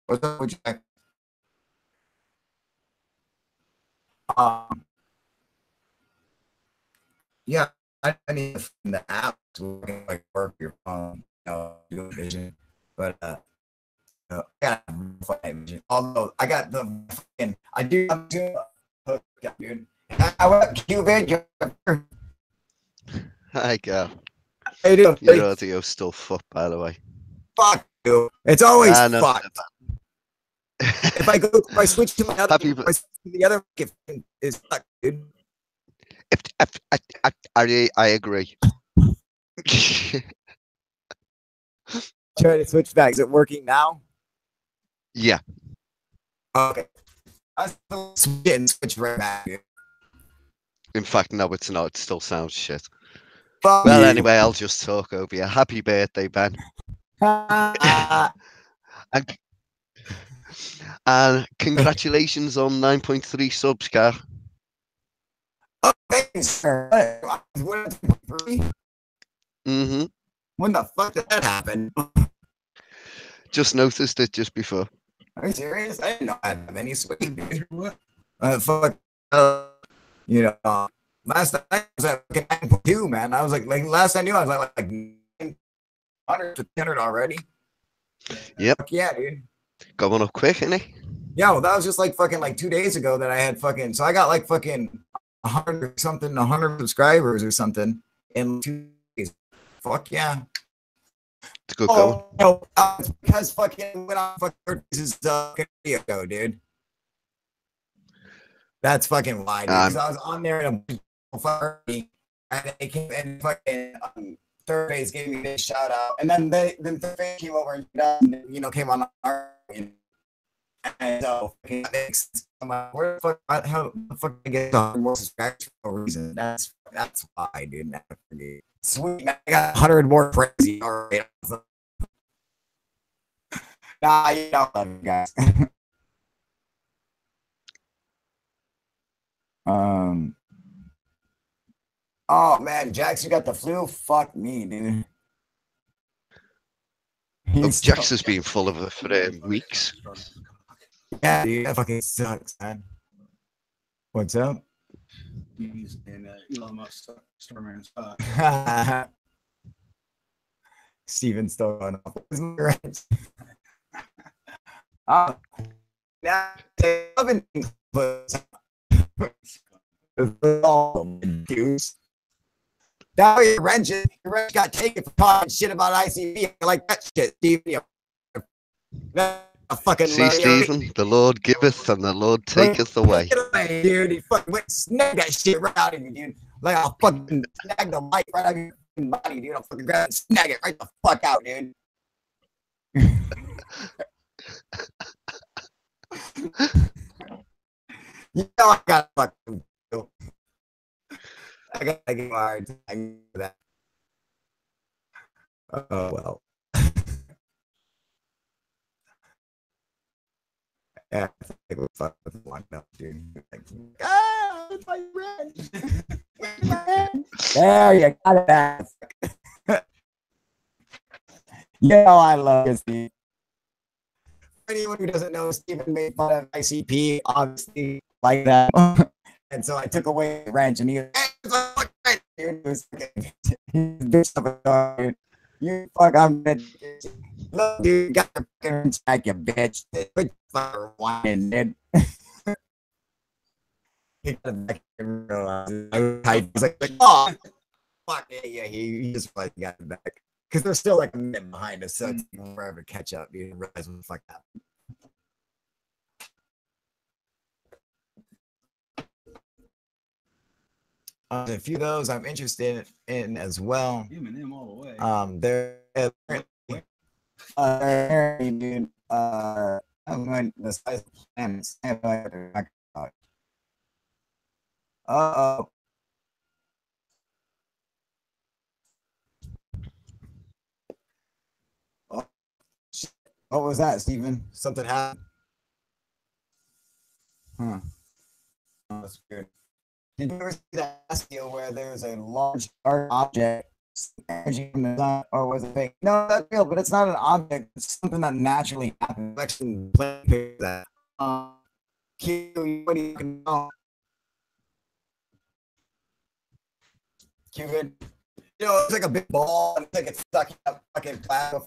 What's up with you? Yeah, I need the app to like work your phone, you know, do vision, but I got vision. Although I got the fucking, I do hook up, dude. I went Cuban. Hi, girl. How you doing? Your audio's still fucked, by the way. Fuck you. It's always no, fucked. If I switch to my other, the other is fucked, dude. I agree. Try to switch back. Is it working now? Yeah. Okay. I still switch right back, dude. In fact, no, it's not. It still sounds shit. Fuck well, you. anyway, I'll just talk over you. Happy birthday, Ben. And congratulations on 9.3 subs, Car. Oh, thanks, sir. Mm-hmm. When the fuck did that happen? Just noticed it just before. Are you serious? I didn't know I have any sweet, dude. Fuck. You know, last time I was at 9.2, man. I was like last I knew I was like 900 to 100 already. Yep. Fuck yeah, dude. Going up quick, innit? Yo, that was just like fucking like 2 days ago that I had fucking. So I got like fucking 100 subscribers or something in 2 days. Fuck yeah. It's good going. No, it's because fucking went on fucking this video ago, dude. That's fucking why, dude. Because I was on there in a party, and they came and fucking Third Base gave me this shout out, and then Third Base came over and came on our. And so that makes sense. I'm like, where the fuck? How the fuck I get more subscribers for no reason? That's why, dude. Sweet, man, I got 100 more crazy. All right. Nah, you don't love you guys. Oh man, Jackson got the flu. Fuck me, dude. Look, Jax has been full of it for weeks. Yeah, dude, that fucking sucks, man. What's up? He's in Elon Musk Starman spot. Steven's still going off. Now, I've been dudes. Now your wrench got taken for talking shit about ICP. I like that shit, Steve. A fucking See, Stephen, the Lord giveth and the Lord taketh away. Away, dude. He fucking went snag that shit right out of you, dude. Like I'll fucking snag the mic right out of your body, dude. I'll fucking grab it and snag it right the fuck out, dude. You know I got fucking do. I gotta get hard time for that. Oh well. Yeah, I think we fuck with one up, dude. Like, it's my wrench. There you got it back. You know I love you, Steve. For anyone who doesn't know, Steven made fun of ICP, obviously, like that. And so I took away the wrench, and he was like, you fuck, I'm gonna look, dude, got the fucking wrench back, you bitch. Quit fucking whining, dude. He got it back and realized I was like, oh, fuck, yeah, he just like got it back. Because they're still like a minute behind us, so it's forever to catch up, dude, and realize what the fuck happened. A few of those I'm interested in as well. Him and him all the way. They're dude. I'm going the size of planets. Uh-oh. Oh, shit. What was that, Steven? Something happened? Huh. Oh, that's weird. Did you ever see that video where there's a large dark object, energy from the sun, or was it fake? No, that's real, but it's not an object. It's something that naturally happens. Actually, play that. Q, what do you know? Cuban. You know, it's like a big ball, and it's like it's stuck in a fucking plasma.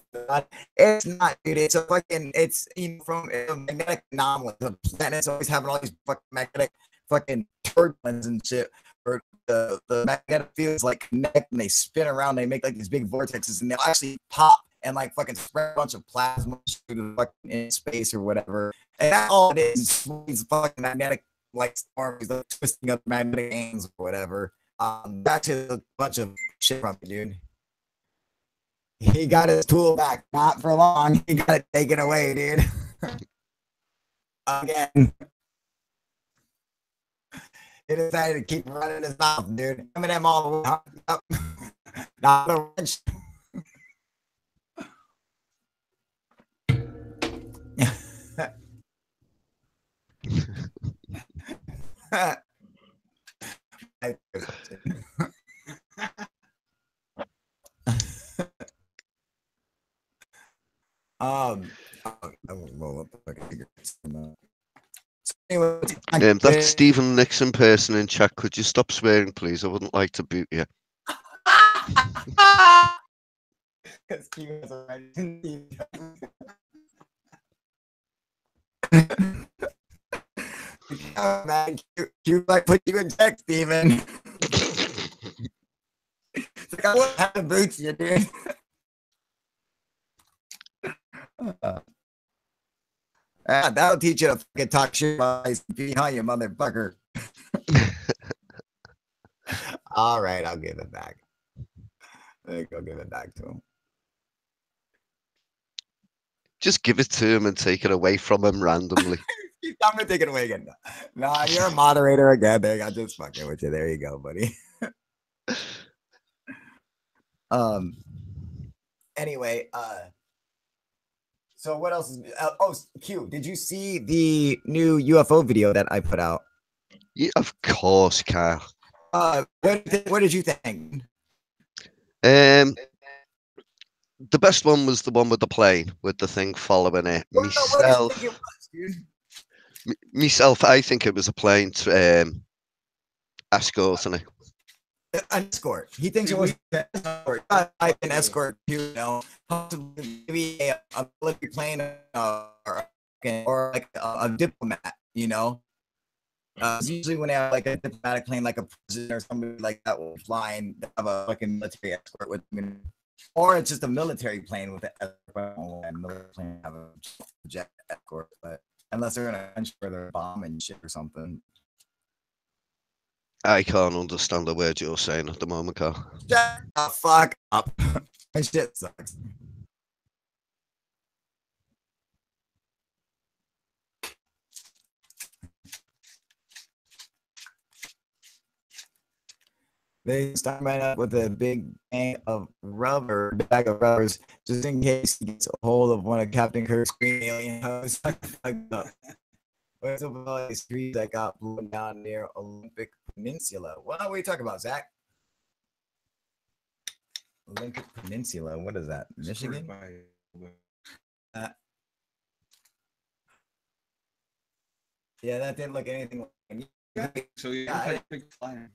It's not, dude. It's a fucking, it's from a magnetic anomaly. The planet's always having all these fucking magnetic fucking turbulence and shit. Or the magnetic fields like connect and they spin around. They make like these big vortexes, and they'll actually pop and like fucking spread a bunch of plasma through the fucking in space or whatever. And that's all it is. These fucking magnetic like storms, like twisting up magnetic ends or whatever. Back to a bunch of shit from it, dude. He got his tool back, not for long. He got it taken away, dude. Again. He decided to keep running his mouth, dude. Eminem all the way up. Not the wrench. I won't roll up if I can figure this out. So anyway, That's Stephen Nixon person in chat. Could you stop swearing, please? I wouldn't like to boot you. Because Q has a right. Oh, man, Q might put you in check, Steven. It's like, I won't have to boot you, dude. That'll teach you to fucking talk shit about ICP, huh, you motherfucker? All right, I'll give it back. I'll give it back to him. Just give it to him and take it away from him randomly. I'm gonna take it away again. Nah, you're a moderator again. There, I'm just fucking with you. There you go, buddy. Anyway, so what else is oh, Q, did you see the new UFO video that I put out? Yeah, of course, Kyle. What did you think? The best one was the one with the plane, with the thing following it. What did you think it was, dude? Myself, I think it was a plane escorting it. An escort. He thinks it was an escort. I can escort too, you know, possibly maybe a military plane or like a diplomat, you know. Usually when they have like a diplomatic plane, like a president or somebody like that will fly and have a fucking military escort with them. Or it's just a military plane with an escort. And military plane have a jet escort, but unless they're in a country where they're bombing shit or something. I can't understand the word you're saying at the moment, Carl. Shut the fuck up. That shit sucks. They start right up with a big bag of rubbers, just in case he gets a hold of one of Captain Kirk's green alien hosts. What's up with all these trees that got blown down near Olympic Peninsula? What are we talking about, Zach? Olympic Peninsula. What is that? Michigan? Yeah, that didn't look anything like. So yeah, big flyer.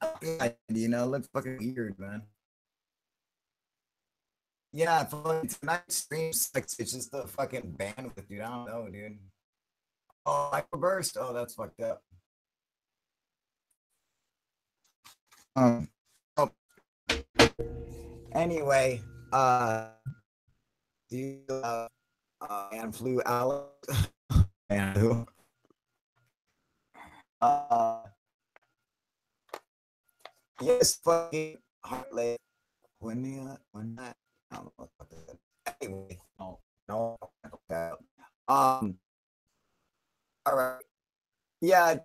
You know, it looks fucking weird, man. Yeah, tonight's stream sucks. It's just the fucking bandwidth, dude. I don't know, dude. Oh, microburst. Oh, that's fucked up. Oh. Anyway, do you and flew Alex and who? Yes, fucking Heartlake. When that. I don't know what that. Anyway, no. All right. Yeah,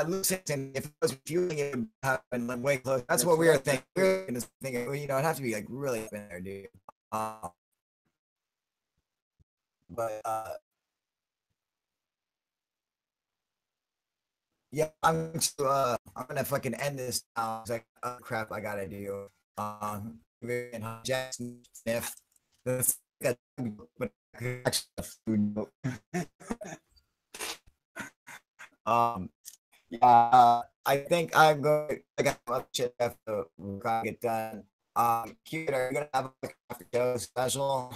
Luke Hinton, if it was fueling it would happen way close. That's what we were thinking. We were thinking, you know, it'd have to be like really up in there, dude. But yeah, I'm gonna fucking end this now. It's like, oh crap, I gotta do. Jackson Sniff. This but actually yeah, I think I'm going. I got much shit after we get done. Cute, are you gonna have a after show special?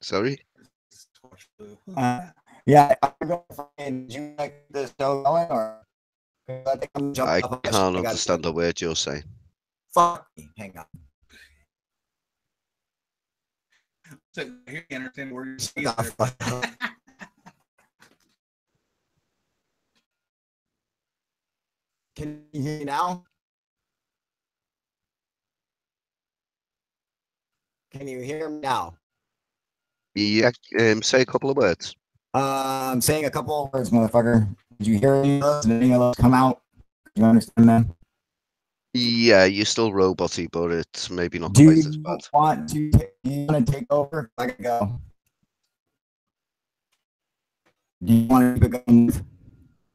Sorry? Yeah, I'm going to find. Do you like the show going or? I think I'm I jumping off. can't understand the word you're saying. Fuck me. Hang on. So you can understand where you're saying. Can you hear me now? Can you hear me now? Yeah, say a couple of words. I'm saying a couple of words, motherfucker. Did you hear any of those? Did any of those come out? You understand them? Yeah, you're still roboty, but it's maybe not Do quite as you bad. want to take over? I can go. Do you want to go?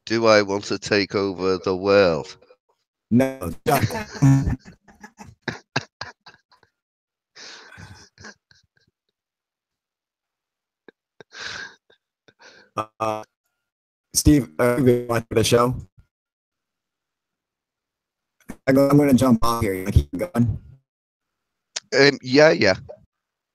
Do I want to take over the world? No, don't. Steve, you watch the show? I'm going to jump off here. You want to keep going? Yeah.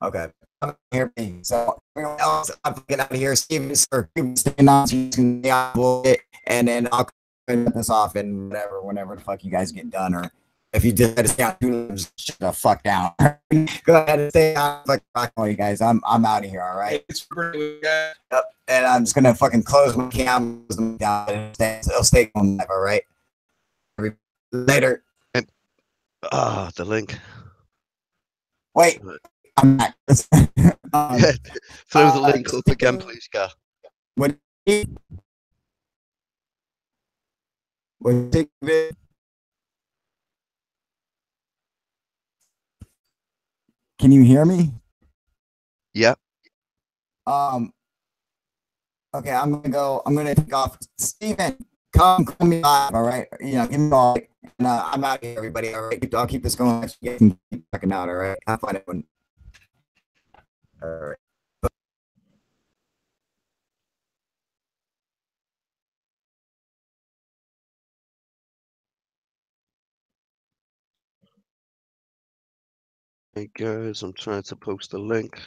Okay. I'm here. So everyone else, I'm get out of here. Steven, sir, staying on so you can stay on a little bit, and then I'll cut this off and whenever the fuck you guys get done, or if you decide to stay on too long, just shut the fuck down. Go ahead and stay on. Fuck all you guys. I'm out of here. All right. It's great, guys. Yep. And I'm just gonna fucking close my cam down and stay on live. All right. Later. The link. Wait. I'm back. Yeah, throw the link up again, please, Gar. What? David? Can you hear me? Yeah. Okay, I'm gonna take off. Steven, come call me live, all right? You know, give me a call. And, I'm out here, everybody. All right, I'll keep this going. Keep checking out. All right, have fun, everyone. All right. Hey guys, I'm trying to post a link.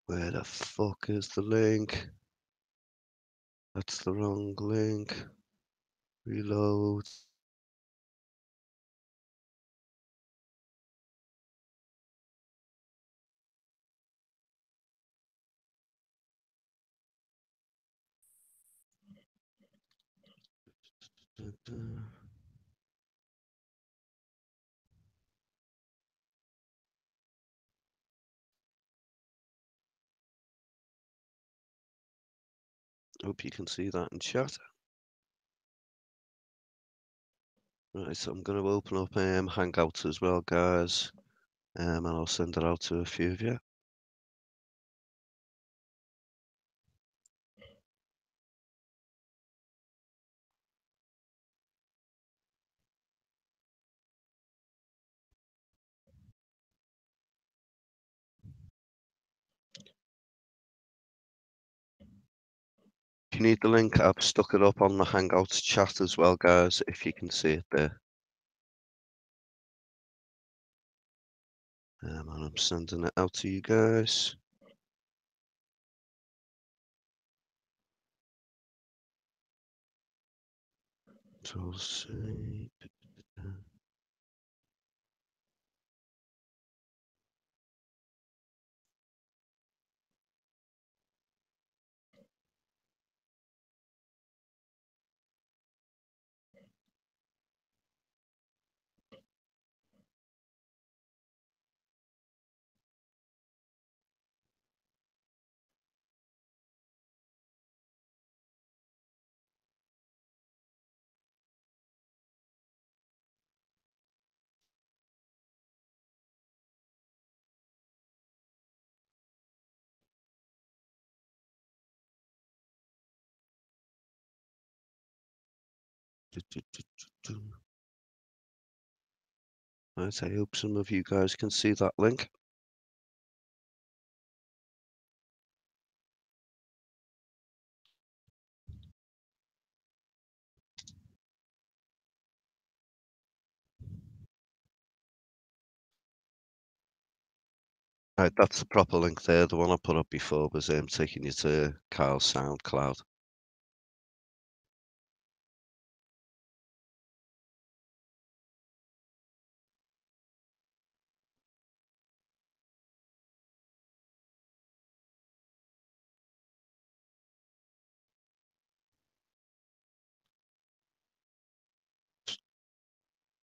Where the fuck is the link? That's the wrong link. Reload. Hope you can see that in chat. Right, so I'm going to open up Hangouts as well, guys, and I'll send it out to a few of you. If you need the link, I've stuck it up on the Hangouts chat as well, guys, if you can see it there. And I'm sending it out to you guys. So we'll see. Right, I hope some of you guys can see that link. Right, that's the proper link there. The one I put up before was taking you to Carl's SoundCloud.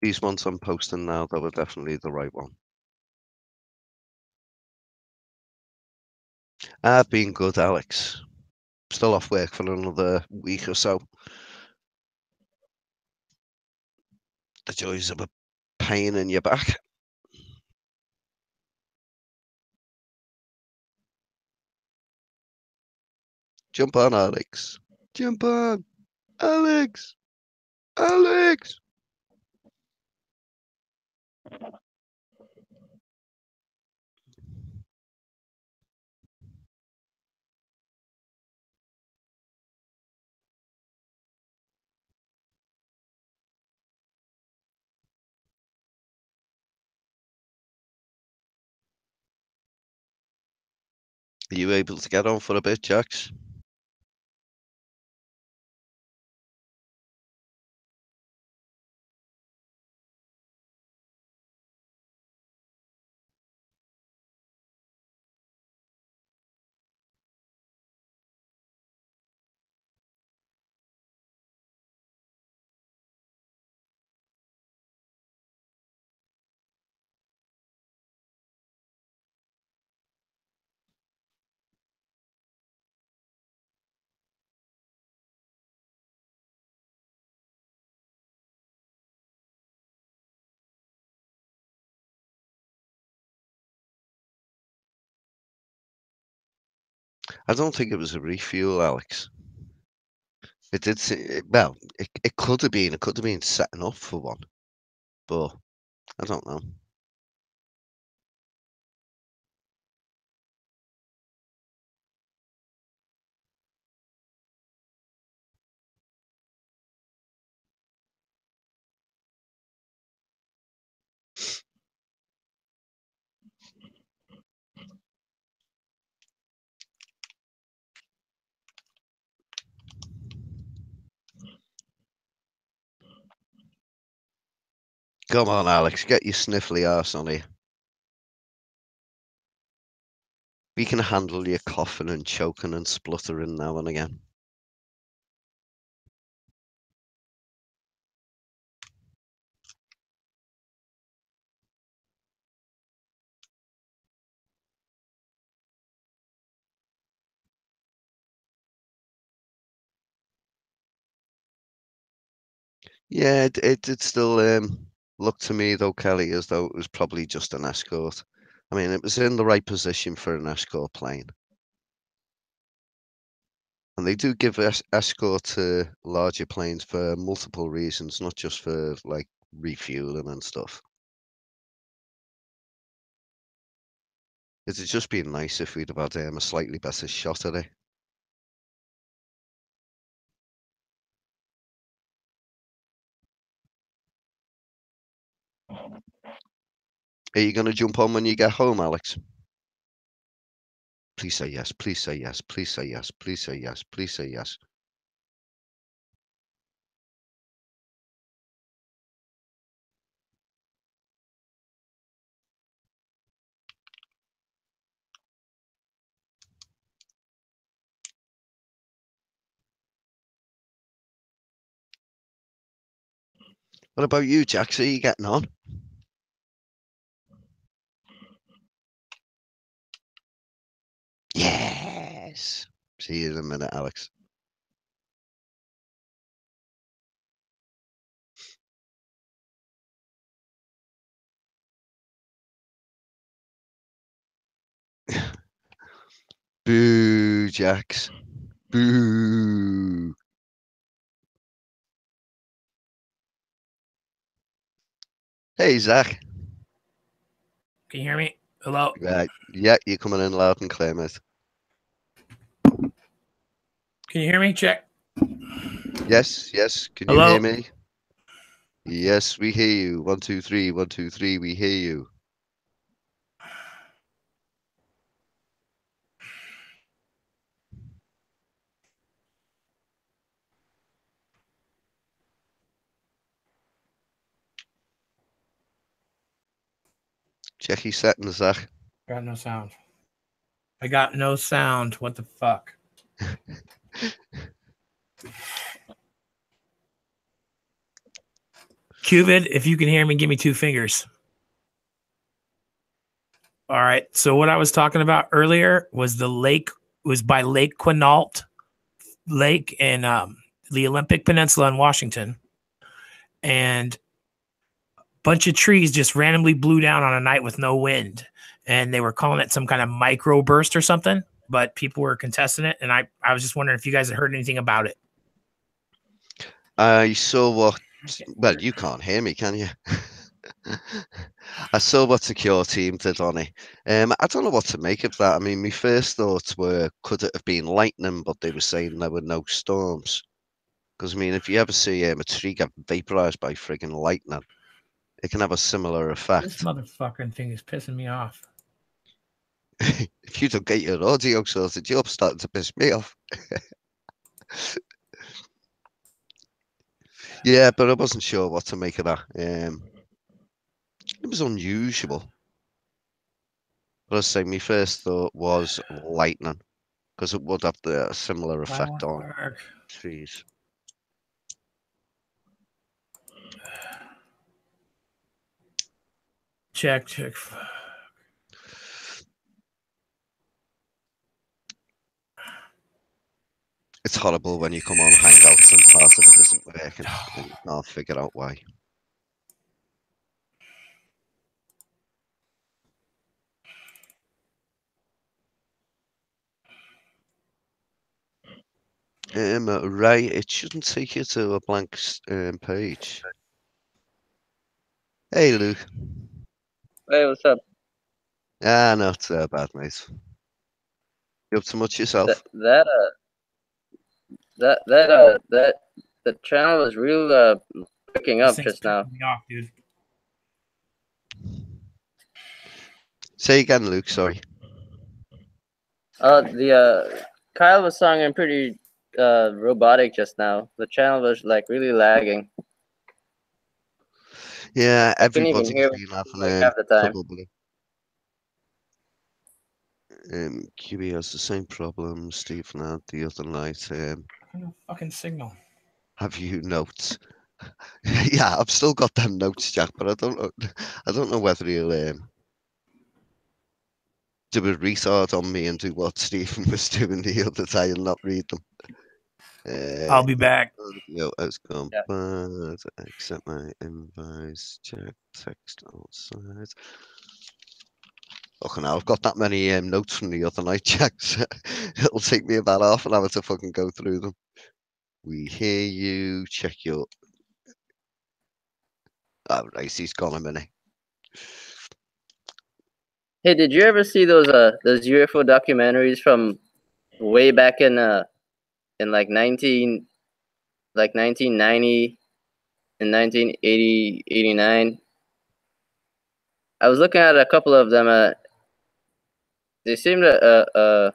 These ones I'm posting now, they were definitely the right one. I've been good, Alex. still off work for another week or so. The joys of a pain in your back. Jump on, Alex. Jump on. Alex. Alex. Are you able to get on for a bit, Jax? I don't think it was a refuel, Alex. It did say, well, it could have been. It could have been setting up for one, but I don't know. Come on, Alex, get your sniffly arse on here. We can handle your coughing and choking and spluttering now and again. Yeah, it did still look to me though, Kelly, as though it was probably just an escort. I mean, it was in the right position for an escort plane. And they do give escort to larger planes for multiple reasons, not just for like refueling and stuff. It'd just been nice if we'd have had a slightly better shot at it. Are you going to jump on when you get home, Alex? Please say yes, please say yes, please say yes, please say yes, please say yes. What about you, Jax? Are you getting on? Yes. See you in a minute, Alex. Boo, Jax. Boo. Hey, Zach. Can you hear me? Hello? Right. Yeah, you're coming in loud and clear, mate. Can you hear me? Check. Yes, yes. Can you Hello? hear me? Yes, we hear you. 1, 2, 3, 1, 2, 3. We hear you. Check your settings, Zach. Got no sound. I got no sound. What the fuck? Cubid, if you can hear me, give me 2 fingers. All right. So what I was talking about earlier was the lake, was by Lake Quinault lake in the Olympic Peninsula in Washington, and a bunch of trees just randomly blew down on a night with no wind, and they were calling it some kind of microburst or something, but people were contesting it, and I was just wondering if you guys had heard anything about it. I saw what. Well, you can't hear me, can you? I saw what Secure Team did on it. I don't know what to make of that. I mean, my first thoughts were, could it have been lightning? But they were saying there were no storms. Because I mean, if you ever see a tree get vaporized by friggin' lightning, it can have a similar This effect. motherfucking thing is pissing me off. If you don't get your audio sorted, you're starting to piss me off. Yeah, but I wasn't sure what to make of that. It was unusual. But I say my first thought was lightning, because it would have the similar effect on trees. Check. It's horrible when you come on Hangouts and part of it isn't working and you can't figure out why. Right, it shouldn't take you to a blank page. Hey, Luke. Hey, what's up? Ah, no, it's bad, mate. You up to much yourself? That the channel was real picking up just now. Me off, dude. Say again, Luke, sorry. Kyle was sounding pretty robotic just now. The channel was like really lagging. Yeah, I couldn't even everybody's hear been having like half the time. trouble with it. QB has the same problem Stephen had the other night. No fucking signal. Have you notes? Yeah, I've still got them notes, Jack, but I don't know whether he'll do a retard on me and do what Stephen was doing the other day and not read them. I'll be back. Yo, has gone Yeah. bad. Accept my invoice. Check text outside. Okay, now I've got that many notes from the other night, Jack. So it'll take me about half an hour to fucking go through them. We hear you. Check your. Oh, right, he's gone a minute. Hey, did you ever see those UFO documentaries from way back in like 1990 and 1980, 89? I was looking at a couple of them. They seem to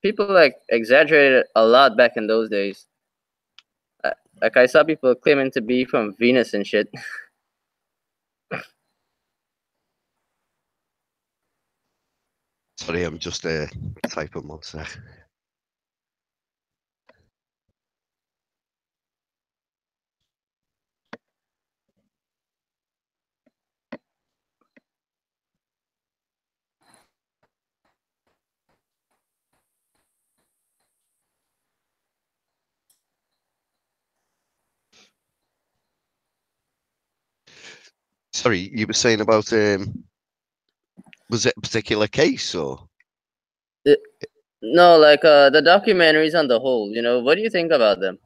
people like exaggerated a lot back in those days. Like I saw people claiming to be from Venus and shit. Sorry, I'm just typing one sec. Sorry, you were saying about was it a particular case or? No, like the documentaries on the whole. You know, what do you think about them?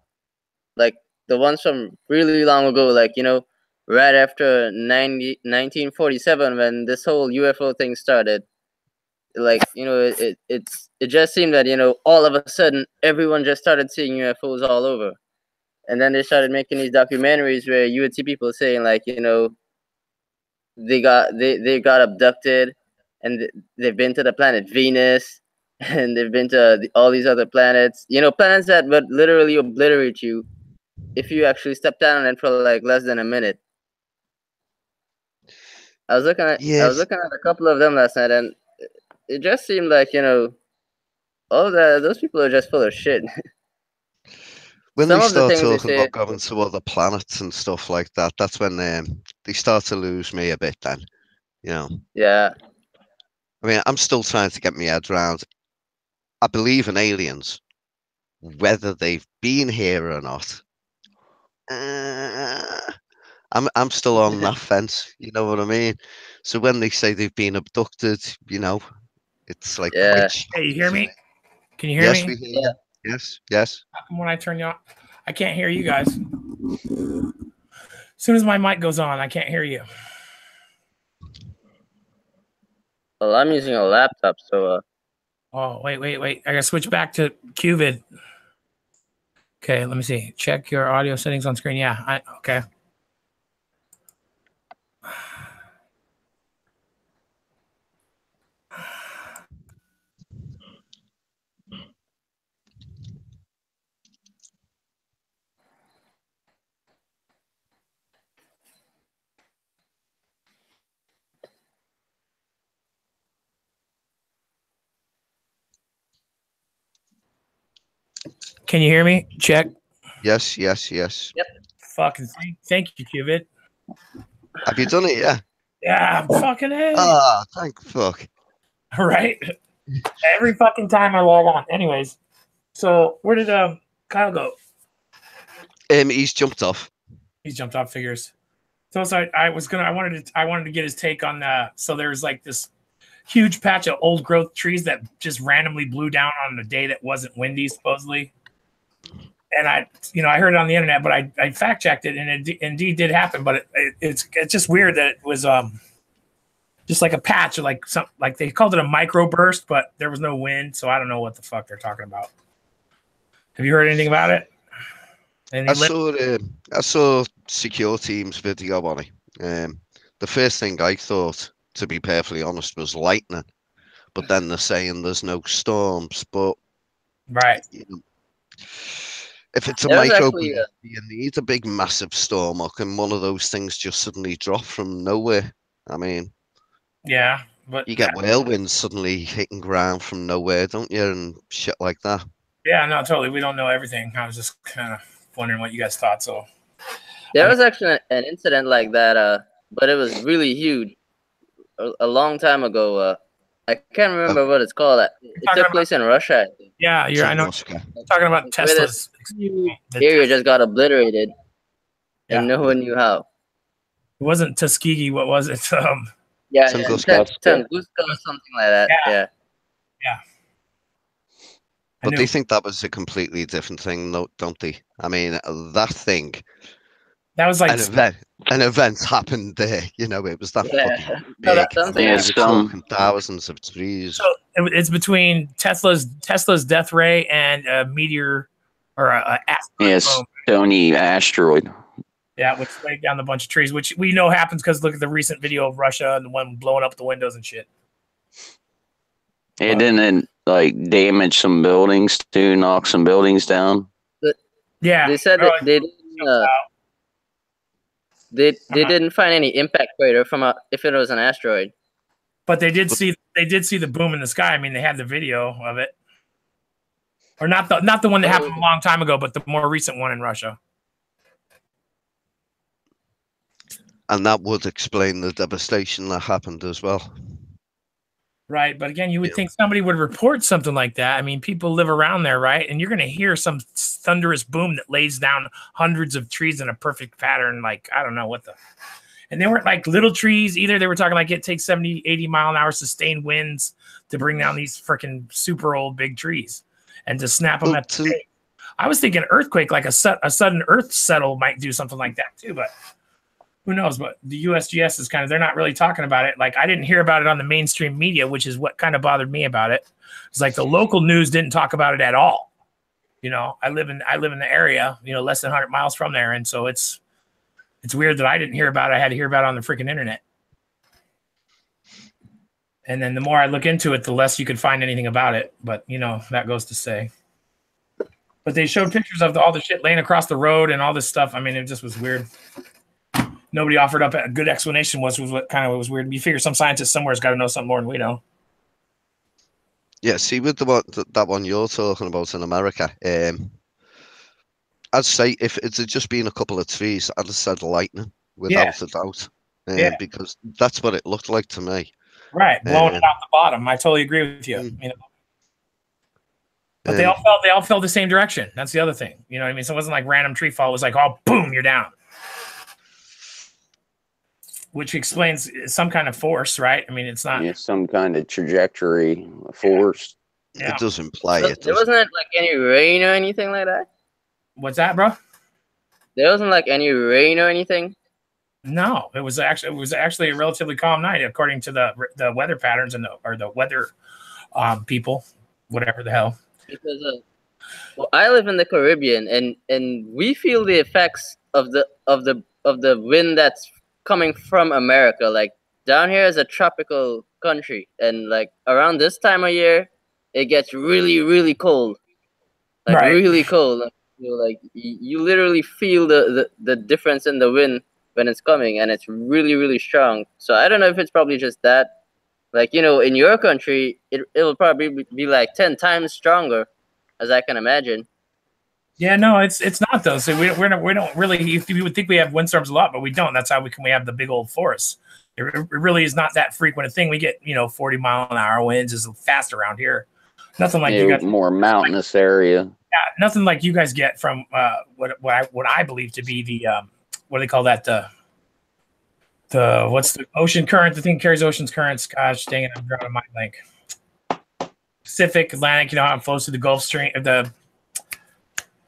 Like the ones from really long ago, like, you know, right after 1947 when this whole UFO thing started. Like, you know, it just seemed that, you know, all of a sudden everyone just started seeing UFOs all over. And then they started making these documentaries where you would see people saying, like, you know, they got abducted and they've been to the planet Venus and they've been to all these other planets, you know, planets that would literally obliterate you if you actually step down on it for like less than a minute. I was looking at a couple of them last night, and it just seemed like, you know, those people are just full of shit. When Some they of the start things they talking say, about going to other planets and stuff like that, that's when they start to lose me a bit then, you know. yeah. I mean, I'm still trying to get my head around. I believe in aliens, whether they've been here or not, I'm still on that fence. You know what I mean? So when they say they've been abducted, you know, it's like Yeah. quite Hey, you shocking hear to me? me. Can you hear Yes, me? we hear you. Yes, yes. How come when I turn you on, I can't hear you guys. As soon as my mic goes on, I can't hear you. Well, I'm using a laptop, so Oh, wait. I gotta switch back to QVid. Okay, let me see. Check your audio settings on screen. Yeah, okay. Can you hear me? Check. Yes, yes, yes. Fucking thank you, QVid. Have you done it? Yeah. Yeah, fucking A. Ah, thank fuck. Right? Every fucking time I log on. Anyways, so where did Kyle go? He's jumped off. He's jumped off figures. So I wanted to get his take on so there's like this huge patch of old growth trees that just randomly blew down on a day that wasn't windy, supposedly. And I heard it on the internet, but I fact checked it, and it indeed did happen. But it's just weird that it was just like a patch, like they called it a microburst, but there was no wind, so I don't know what the fuck they're talking about. Have you heard anything about it? I saw Secure Team's video on it. The first thing I thought, to be perfectly honest, was lightning. But then they're saying there's no storms. But right, you know, if it's a there was micro, actually you need a big, massive storm, or can one of those things just suddenly drop from nowhere? I mean, yeah, but you get whirlwinds suddenly hitting ground from nowhere, don't you? And shit like that. yeah, no, totally. We don't know everything. I was just kind of wondering what you guys thought. So there was actually an incident like that, but it was really huge a long time ago. I can't remember what it's called. It took place in Russia. I think. yeah, I know. Talking about Where Tesla's this area just got obliterated, Yeah. and no one knew how. It wasn't Tuskegee. What was it? Yeah, Tunguska. Tunguska or something like that. Yeah. But they think that was a completely different thing, don't they? I mean, that thing, that was like an event happened there. You know, it was that Yeah. fucking No, big. something We're like talking thousands of trees. so it's between Tesla's death ray and a meteor or a asteroid. Yes, boom. Stony asteroid. Yeah, which laid down a bunch of trees, which we know happens because look at the recent video of Russia and the one blowing up the windows and shit. It didn't like damage some buildings too, knock some buildings down. Yeah, They said that they didn't find any impact crater from if it was an asteroid. but they did see the boom in the sky. I mean, they had the video of it, or not the one that happened a long time ago, but the more recent one in Russia. And that would explain the devastation that happened as well. Right, but again, you would think somebody would report something like that. I mean, people live around there, right? And you're going to hear some thunderous boom that lays down hundreds of trees in a perfect pattern. Like, I don't know what the... And they weren't like little trees either. They were talking like it takes 70, 80 mile an hour sustained winds to bring down these freaking super old big trees and to snap them at the base. I was thinking earthquake, like a sudden earth settle might do something like that too, but who knows? But the USGS is they're not really talking about it. Like I didn't hear about it on the mainstream media, which is what kind of bothered me about it. It's like the local news didn't talk about it at all. You know, I live in the area, you know, less than 100 miles from there. And so it's weird that I didn't hear about it. I had to hear about it on the freaking internet. And then the more I look into it, the less you could find anything about it. But, you know, that goes to say. But they showed pictures of all the shit laying across the road and all this stuff. I mean, it just was weird. Nobody offered up a good explanation, was what kind of was weird. You figure some scientist somewhere's got to know something more than we know. Yeah, see, with that one you're talking about in America, I'd say if it had just been a couple of trees, I'd have said lightning without a doubt, because that's what it looked like to me. Right, blowing it out the bottom. I totally agree with you. You But they all fell the same direction. That's the other thing. You know what I mean? So it wasn't like random tree fall. It was like, oh, boom, you're down. Which explains some kind of force, right? I mean, it's not. Yeah, some kind of trajectory, force. Yeah. It does imply So it. there Doesn't wasn't like any rain or anything like that. What's that, bro? There wasn't like any rain or anything. No, it was actually a relatively calm night according to the weather patterns and the weather people, whatever the hell. Because well, I live in the Caribbean, and we feel the effects of the wind that's coming from America. Like down here is a tropical country, and like around this time of year, it gets really, really cold. Like Right. really cold. Like, you literally feel the difference in the wind when it's coming, and it's really, really strong. So I don't know if it's probably just that. Like, you know, in your country, it'll probably be like 10 times stronger, as I can imagine. Yeah, no, it's not though. So we don't really. You would think we have windstorms a lot, but we don't. That's how we have the big old forests. It really is not that frequent a thing. We get 40-mile-an-hour winds is fast around here. Nothing like you guys. More mountainous area. Yeah, nothing like you guys get from what I believe to be the what do they call that, the what's the ocean current, the thing carries ocean's currents. Gosh dang it, I'm drawing a mind blank. Pacific, Atlantic, how it flows through the Gulf Stream, the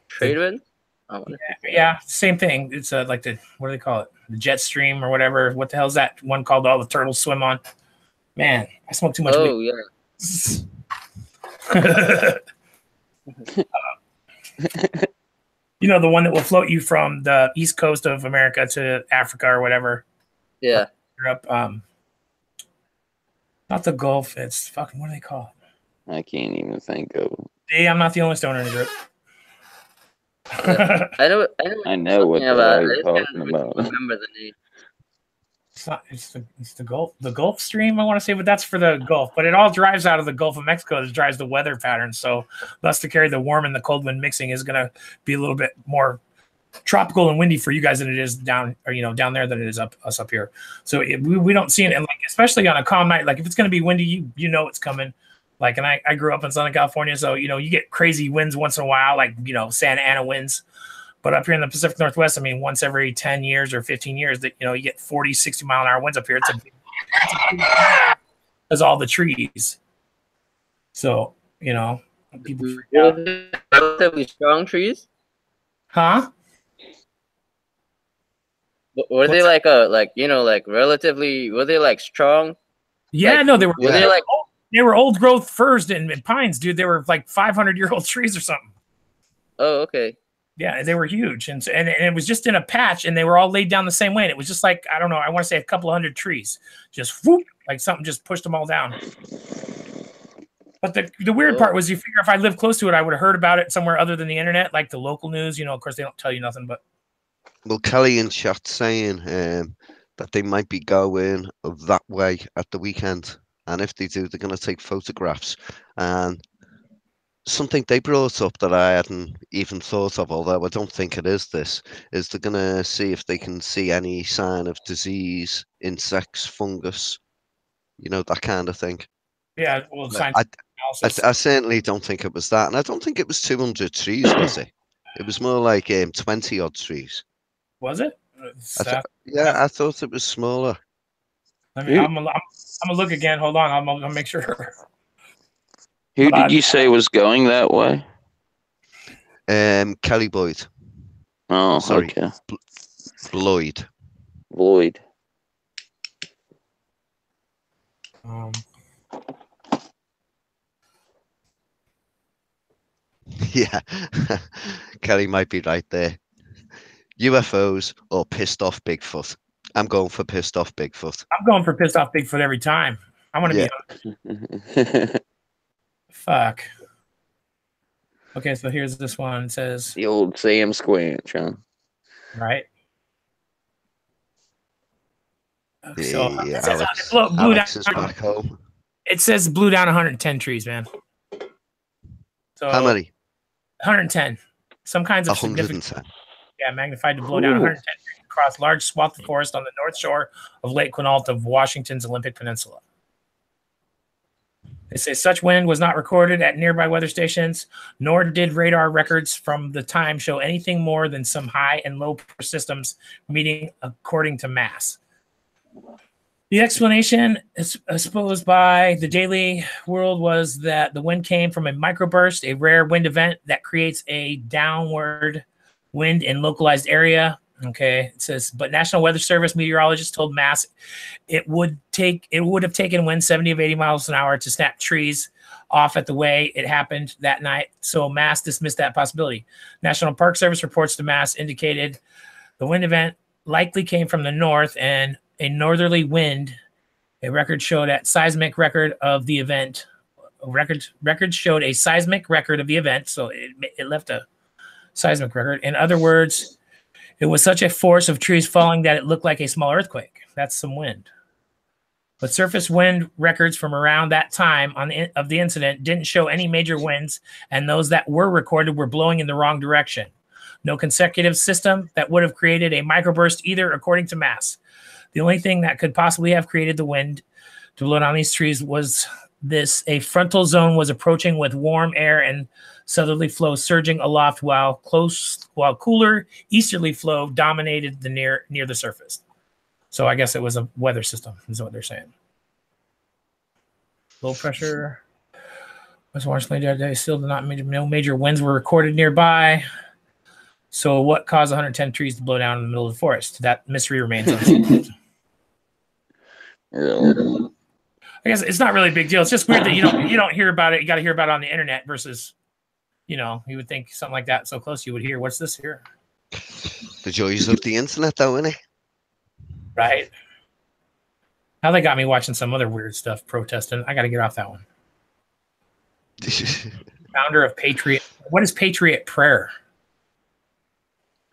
Trade wind? Oh, yeah, same thing. It's like what do they call it, the jet stream or whatever. What the hell is that one called all the turtles swim on? Man, I smoke too much weed. Yeah. The one that will float you from the east coast of America to Africa or whatever. Yeah. Europe, not the Gulf. It's fucking, what do they call it? I can't even think of. Hey, I'm not the only stoner in the group. Yeah. I know what the hell you're talking about. Remember the name. It's the Gulf. The Gulf Stream, I want to say, but that's for the Gulf. But it all drives out of the Gulf of Mexico. It drives the weather patterns. So thus to carry the warm and the cold wind mixing is going to be a little bit more tropical and windy for you guys than it is down down there than it is us up here. So we don't see it, and like especially on a calm night, like if it's going to be windy, you know it's coming. Like, and I grew up in Southern California, so you get crazy winds once in a while, like Santa Ana winds. But up here in the Pacific Northwest, I mean, once every 10 years or 15 years, that you get 40, 60-mile-an-hour winds up here. It's a big because all the trees. So people freak out. Relatively strong trees. Huh? Were they like relatively? Were they like strong? Yeah, like, no, they were. Were they like? They were old growth firs and pines, dude. They were like 500-year-old trees or something. Oh, okay. Yeah, they were huge, and it was just in a patch, and they were all laid down the same way. And it was just like, I don't know, I want to say a couple hundred trees, just whoop, like something just pushed them all down. But the weird part was, you figure if I lived close to it, I would have heard about it somewhere other than the internet, like the local news. Of course, they don't tell you nothing. But well, Kelly in chat saying that they might be going that way at the weekend, and if they do, they're going to take photographs. And something they brought up that I hadn't even thought of, although I don't think it is this, is they're going to see if they can see any sign of disease, insects, fungus, that kind of thing. Yeah, well, I certainly don't think it was that. And I don't think it was 200 trees, was it? It was more like 20-odd trees. Was it? I thought it was smaller. I'm gonna look again. Hold on, I'll make sure. Who did you say was going that way? Kelly Boyd. Oh, sorry, okay. Bloyd. Lloyd. Yeah, Kelly might be right there. UFOs or pissed off Bigfoot. I'm going for pissed off Bigfoot. I'm going for pissed off Bigfoot every time. I want to be. Fuck. Okay, so here's this one. It says the old Sam Squanch, huh? Right. So it says blew Alex down. is back home. It says blew down 110 trees, man. So how many? 110. Some kinds of 110. Yeah, magnified to blow down 110 trees across large swath of forest on the north shore of Lake Quinault of Washington's Olympic Peninsula. They say such wind was not recorded at nearby weather stations, nor did radar records from the time show anything more than some high and low pressure systems meeting according to mass. The explanation exposed by the Daily World was that the wind came from a microburst, a rare wind event that creates a downward wind in localized area. Okay, it says, but National Weather Service meteorologists told Mass it would have taken wind 70 of 80 miles an hour to snap trees off at the way it happened that night. So Mass dismissed that possibility. National Park Service reports to Mass indicated the wind event likely came from the north and a northerly wind. A record showed a seismic record of the event. Records showed a seismic record of the event, so it left a seismic record. In other words, it was such a force of trees falling that it looked like a small earthquake. That's some wind. But surface wind records from around that time of the incident didn't show any major winds, and those that were recorded were blowing in the wrong direction. No consecutive system that would have created a microburst either, according to Mass. The only thing that could possibly have created the wind to blow down these trees was a frontal zone was approaching with warm air and southerly flow surging aloft while cooler easterly flow dominated the near the surface. So I guess it was a weather system, is what they're saying. Low pressure. West Washington the other day still no major winds were recorded nearby. So what caused 110 trees to blow down in the middle of the forest? That mystery remains unsolved. Really? I guess it's not really a big deal. It's just weird that you don't hear about it. You got to hear about it on the internet versus, you would think something like that so close you would hear. What's this here? The joys of the internet, though, innit? Right. Now they got me watching some other weird stuff protesting. I got to get off that one. Founder of Patriot. What is Patriot Prayer?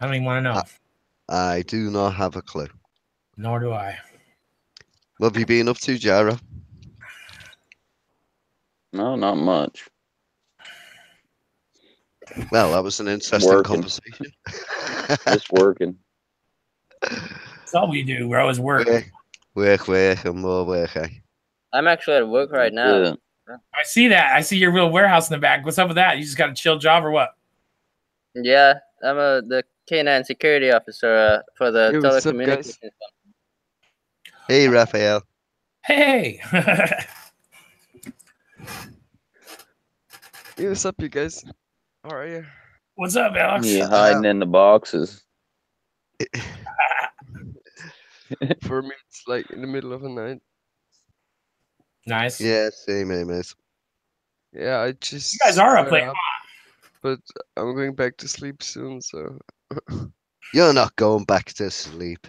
I don't even want to know. I do not have a clue. Nor do I. What have you been up to, Jara? No, not much. Well, that was an interesting Working. conversation. Just working. That's all we do. We're always working. Work, and more work, eh? I'm actually at work right now. Yeah. I see that. I see your real warehouse in the back. What's up with that? You just got a chill job or what? Yeah, I'm the K9 security officer for the Hey, what's up, telecommunications. guys? Hey, Raphael. Hey. Hey, what's up, you guys? How are you? What's up, Alex? You hiding in the boxes. For me, it's like in the middle of the night. Nice. Yeah, same, mate. Yeah, I just. You guys are up got late. But I'm going back to sleep soon, so You're not going back to sleep.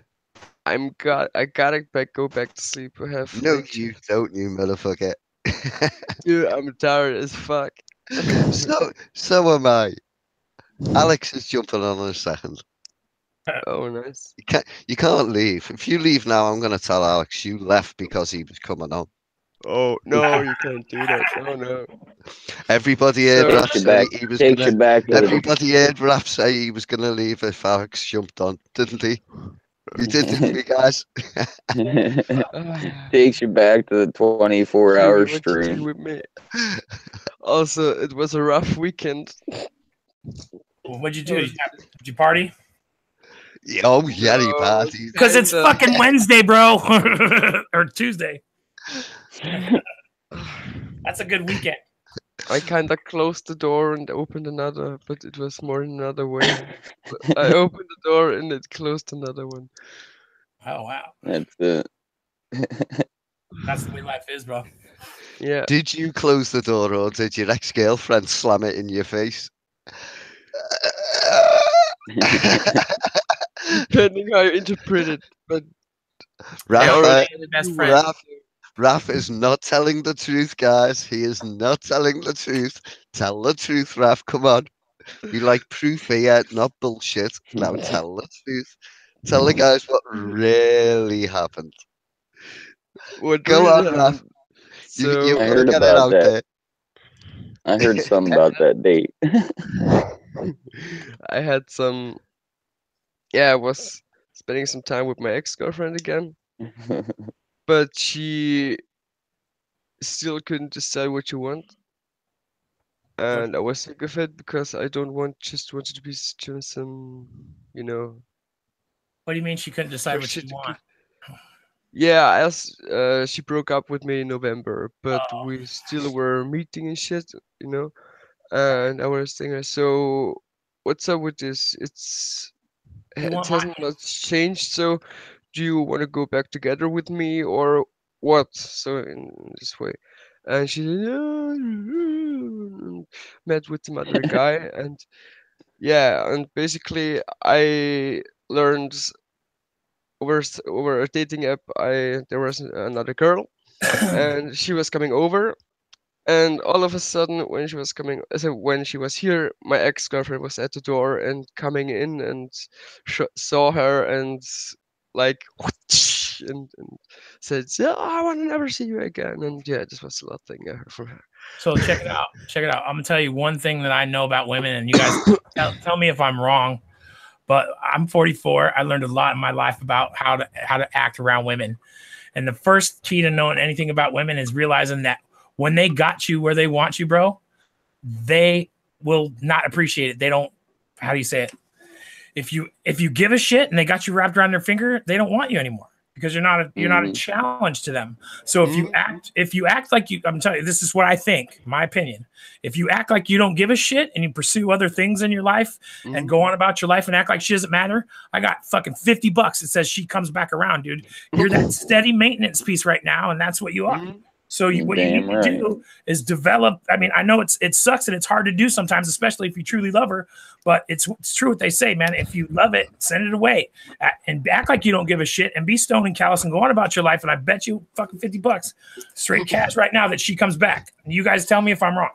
I gotta go back to sleep. I have. No, like, you don't, you motherfucker. Dude, I'm tired as fuck. so am I. Alex is jumping on in a second. Oh, nice. You can't leave. If you leave now, I'm gonna tell Alex you left because he was coming on. Oh no, you can't do that. Oh no. Everybody heard So- Raph Takes you say back. he was Takes gonna. you back to the Everybody heard Raph say he was gonna leave if Alex jumped on, didn't he? He did, didn't he, guys? takes you back to the 24-hour What you do stream. with me. Also, it was a rough weekend. What'd you do? Did you party? Yeah, oh, yeah, he No, partied. Because it's kinda. fucking Wednesday, bro. Or Tuesday. That's a good weekend. I kind of closed the door and opened another, but it was more in another way. I opened the door and it closed another one. Oh, wow. That's it. That's the way life is, bro. Yeah. Did you close the door or did your ex-girlfriend slam it in your face? Depending how you interpret it, but Raph, Best friend. Raph is not telling the truth, guys. He is not telling the truth. Tell the truth, Raph. Come on. You like proof here, not bullshit. Now tell the truth. Tell the guys what really happened. what Go really on, Raph. happened? You, So you've I got to heard get it about out that. there. I heard something about that date. I had some. Yeah, I was spending some time with my ex-girlfriend again, but she still couldn't decide what you want. And I was sick of it because I don't just wanted to be just some, you know. What do you mean she couldn't decide what she Parasitic. want? Yeah, she broke up with me in November, but we still were meeting and shit, you know. And I was thinking, so what's up with this? You It want hasn't much changed. So do you want to go back together with me or what? So in this way, and she met with some other guy, and yeah, and basically I learned over a dating app. There was another girl, and she was coming over, and all of a sudden when when she was here, my ex-girlfriend was at the door and coming in and saw her and like and said, yeah, I want to never see you again. And yeah, this was the last thing I heard from her. So check it out. Check it out. I'm gonna tell you one thing that I know about women, and you guys tell me if I'm wrong. But I'm 44. I learned a lot in my life about how to act around women. And the first key to knowing anything about women is realizing that when they got you where they want you, bro, they will not appreciate it. They don't, how do you say it? If you give a shit and they got you wrapped around their finger, they don't want you anymore because you're not a challenge to them. So if you act like you, I'm telling you, this is what I think, my opinion. If you act like you don't give a shit and you pursue other things in your life and go on about your life and act like she doesn't matter, I got fucking $50 that says she comes back around, dude. You're that steady maintenance piece right now, and that's what you are. So what you need to do is develop. I mean, I know it sucks and it's hard to do sometimes, especially if you truly love her. But it's true what they say, man. If you love it, send it away and act like you don't give a shit and be stoned and callous and go on about your life. And I bet you fucking $50 straight cash right now that she comes back. And you guys tell me if I'm wrong.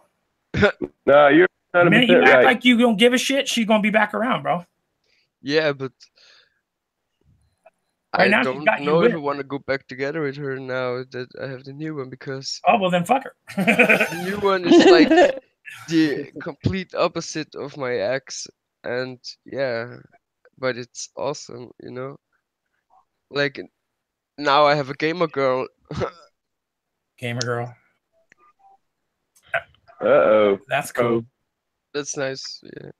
No, you're The 100% minute you act right. like you don't give a shit, she's gonna be back around, bro. Yeah, but Right I now, don't she's got you know if with I it. want to go back together with her now that I have the new one, because Oh well, then fuck her. the new one is like the complete opposite of my ex, and yeah, but it's awesome, you know. Like now I have a gamer girl. Gamer girl. Uh-oh. That's cool. That's nice. Yeah.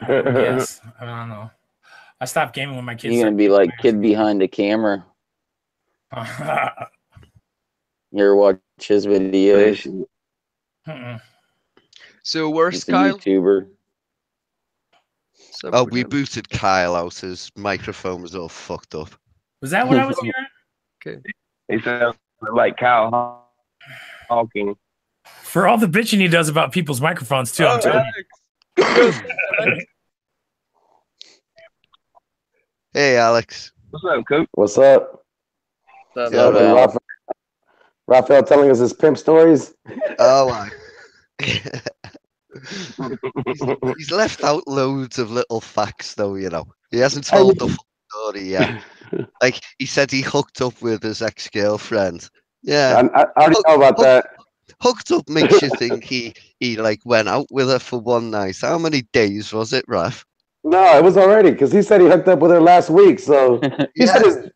Yes, I don't know. I stopped gaming when my kids. You're gonna be like kid behind the camera. You ever watch his videos? So where's He's a Kyle? YouTuber. Oh, we booted Kyle out. His microphone was all fucked up. Was that what I was hearing? Okay. He sounds like Kyle Hawking. For all the bitching he does about people's microphones too, I'm telling you. Hey, Alex. What's up, Coop? What's up? What's up, Raphael? Raphael telling us his pimp stories. Oh, he's left out loads of little facts, though. You know, he hasn't told the full story yet. Like he said, he hooked up with his ex-girlfriend. Yeah, I already know about that. Hooked up makes you think he like went out with her for one night. How many days was it, Raf? No, it was already because he said he hooked up with her last week. So he said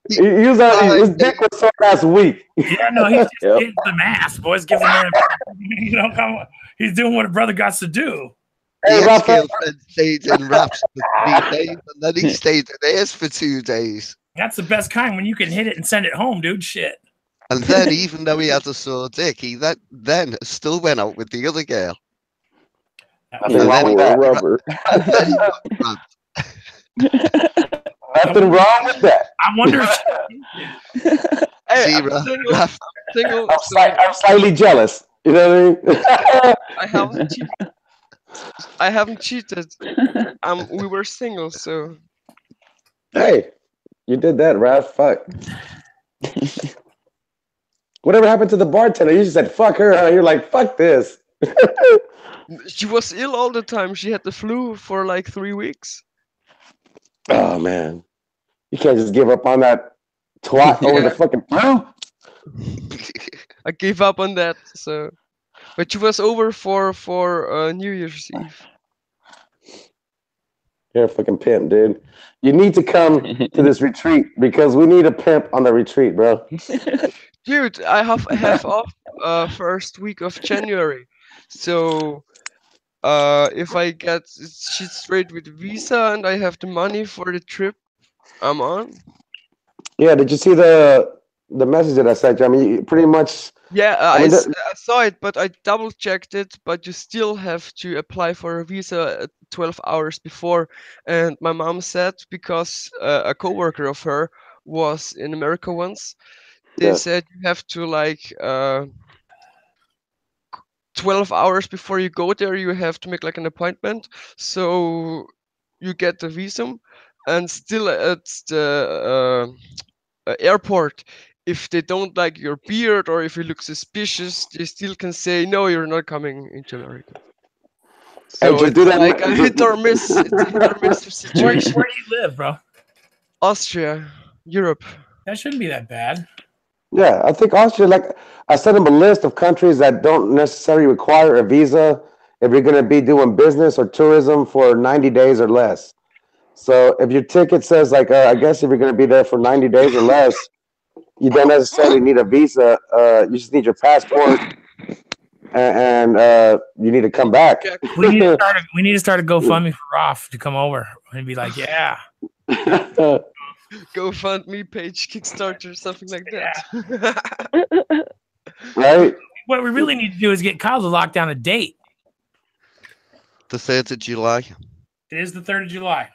his dick was so last week. Yeah, no, he's just getting the math, boys. Give him you know, come on. He's doing what a brother got to do. Hey, The Raphael. ex-girlfriend stayed in Raps for 3 days, and then he stayed in theirs for 2 days. That's the best kind when you can hit it and send it home, dude. Shit. And then, even though he had a sore dick, he then still went out with the other girl. Nothing wrong with that. Rubber. Nothing wrong with that. I wonder Hey, See, I'm single, I'm slightly jealous. You know what I mean? I haven't cheated. We were single, so Hey, you did that, Raph. Fuck. Whatever happened to the bartender? You just said fuck her, huh? You're like, fuck this. she was ill all the time. She had the flu for like 3 weeks. Oh man. You can't just give up on that twat over the fucking flu. I gave up on that. So, but she was over for New Year's Eve. You're a fucking pimp, dude. You need to come to this retreat because we need a pimp on the retreat, bro. Dude, I have half off first week of January. So if I get shit straight with visa and I have the money for the trip, I'm on. Yeah, did you see the message that I sent you? I mean, pretty much. Yeah, I mean, I saw it, but I double checked it. But you still have to apply for a visa 12 hours before. And my mom said because a coworker of her was in America once, they yeah. said you have to like 12 hours before you go there, you have to make like an appointment. So you get the visum, and still at the airport, if they don't like your beard or if you look suspicious, they still can say no, you're not coming into America. Hey, So just do it's that. like a hit or miss. It's a hit or miss Where situation. do you live, bro? Austria, Europe. That shouldn't be that bad. Yeah, I think Austria, like I sent him a list of countries that don't necessarily require a visa if you're going to be doing business or tourism for 90 days or less. So if your ticket says like, I guess if you're going to be there for 90 days or less, you don't necessarily need a visa. You just need your passport and you need to come back. We need to start. We need to start a GoFundMe for Roth to come over and be like, yeah. GoFundMe page, Kickstarter, something like that. Right? What we really need to do is get Kyle to lock down a date. The 3rd of July. It is the 3rd of July.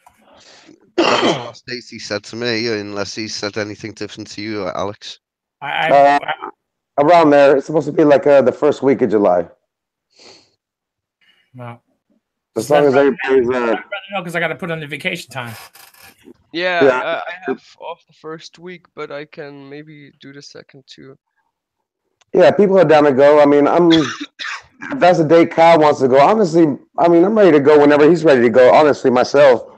That was what Stacey said to me, unless he said anything different to you, Alex. Around there, it's supposed to be like the first week of July. No. As long as everybody's No, because I got to put on the vacation time. Yeah, I have off the first week, but I can maybe do the second too. Yeah, people are down to go. I mean, if that's the day Kyle wants to go. Honestly, I mean, I'm ready to go whenever he's ready to go. Honestly, myself,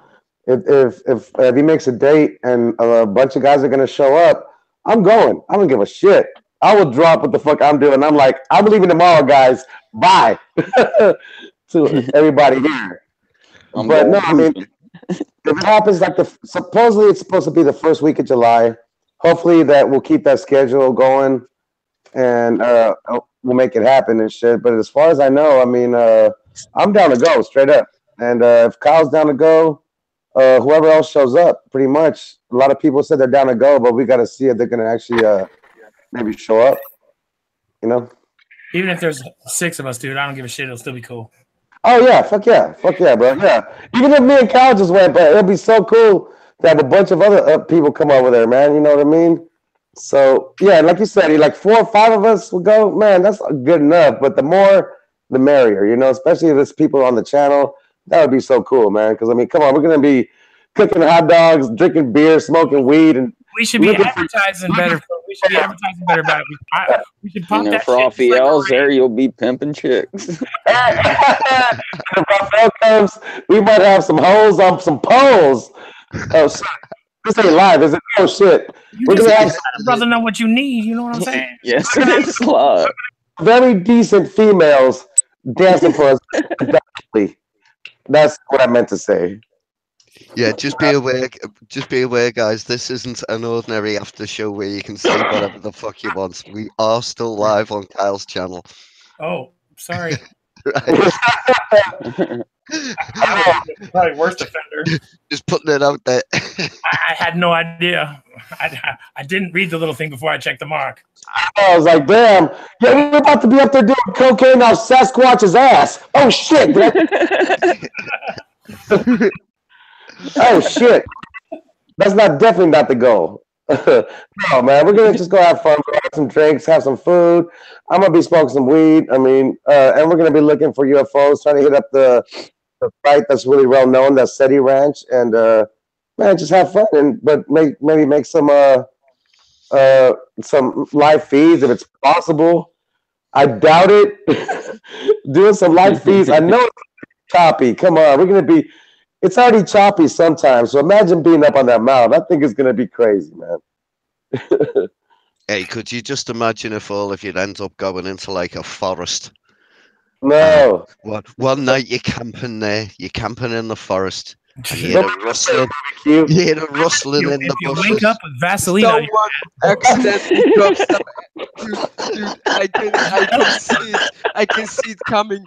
if he makes a date and a bunch of guys are gonna show up, I'm going. I don't give a shit. I will drop what the fuck I'm doing. I'm like, I'm leaving tomorrow, guys. Bye to everybody here. But no, I mean, if it happens like supposedly it's supposed to be the first week of July. Hopefully that we'll keep that schedule going and we'll make it happen and shit. But as far as I know, I mean, I'm down to go straight up. And if Kyle's down to go, whoever else shows up, pretty much. A lot of people said they're down to go, but we got to see if they're going to actually maybe show up. You know? Even if there's 6 of us, dude, I don't give a shit. It'll still be cool. Oh yeah, fuck yeah, bro. Yeah, even if me and Kyle just went, but it'll be so cool to have a bunch of other people come over there, man. You know what I mean? So yeah, like you said, like 4 or 5 of us would go, man. That's good enough. But the more, the merrier. You know, especially if there's people on the channel. That would be so cool, man. Because I mean, come on, we're gonna be cooking hot dogs, drinking beer, smoking weed, and we should be advertising better. We should be advertising better about it. We should pump that for shit. Raphael's there, you'll be pimping chicks. If Raphael comes, we might have some hoes on some poles. Oh shit. This ain't live, is it? Oh shit. We're gonna have some brother know what you need, you know what I'm saying? Yes, it's live. Very decent females dancing for us. That's what I meant to say. Yeah, just be aware, guys. This isn't an ordinary after show where you can say whatever the fuck you want. We are still live on Kyle's channel. Oh, sorry. Probably worst offender. Just putting it out there. I had no idea. I didn't read the little thing before I checked the mark. I was like, damn, yeah, we're about to be up there doing cocaine off Sasquatch's ass. Oh shit. Oh shit. That's definitely not the goal. No, man, we're gonna just go have fun, have some drinks, have some food. I'm gonna be smoking some weed. I mean, and we're gonna be looking for UFOs, trying to hit up the site that's really well known, that SETI Ranch, and man, just have fun but maybe make some live feeds if it's possible. I doubt it. Doing some live feeds. I know it's choppy. Come on, we're gonna be. It's already choppy sometimes, so imagine being up on that mountain. I think it's gonna be crazy, man. Hey, could you just imagine if all of you'd end up going into like a forest? No. One night you're camping there, you're camping in the forest, And you hear a rustling. You hear a rustling in the If you bushes. wake up with Vaseline on your Someone accidentally dropped some. Dude, I can see it. I can see it coming.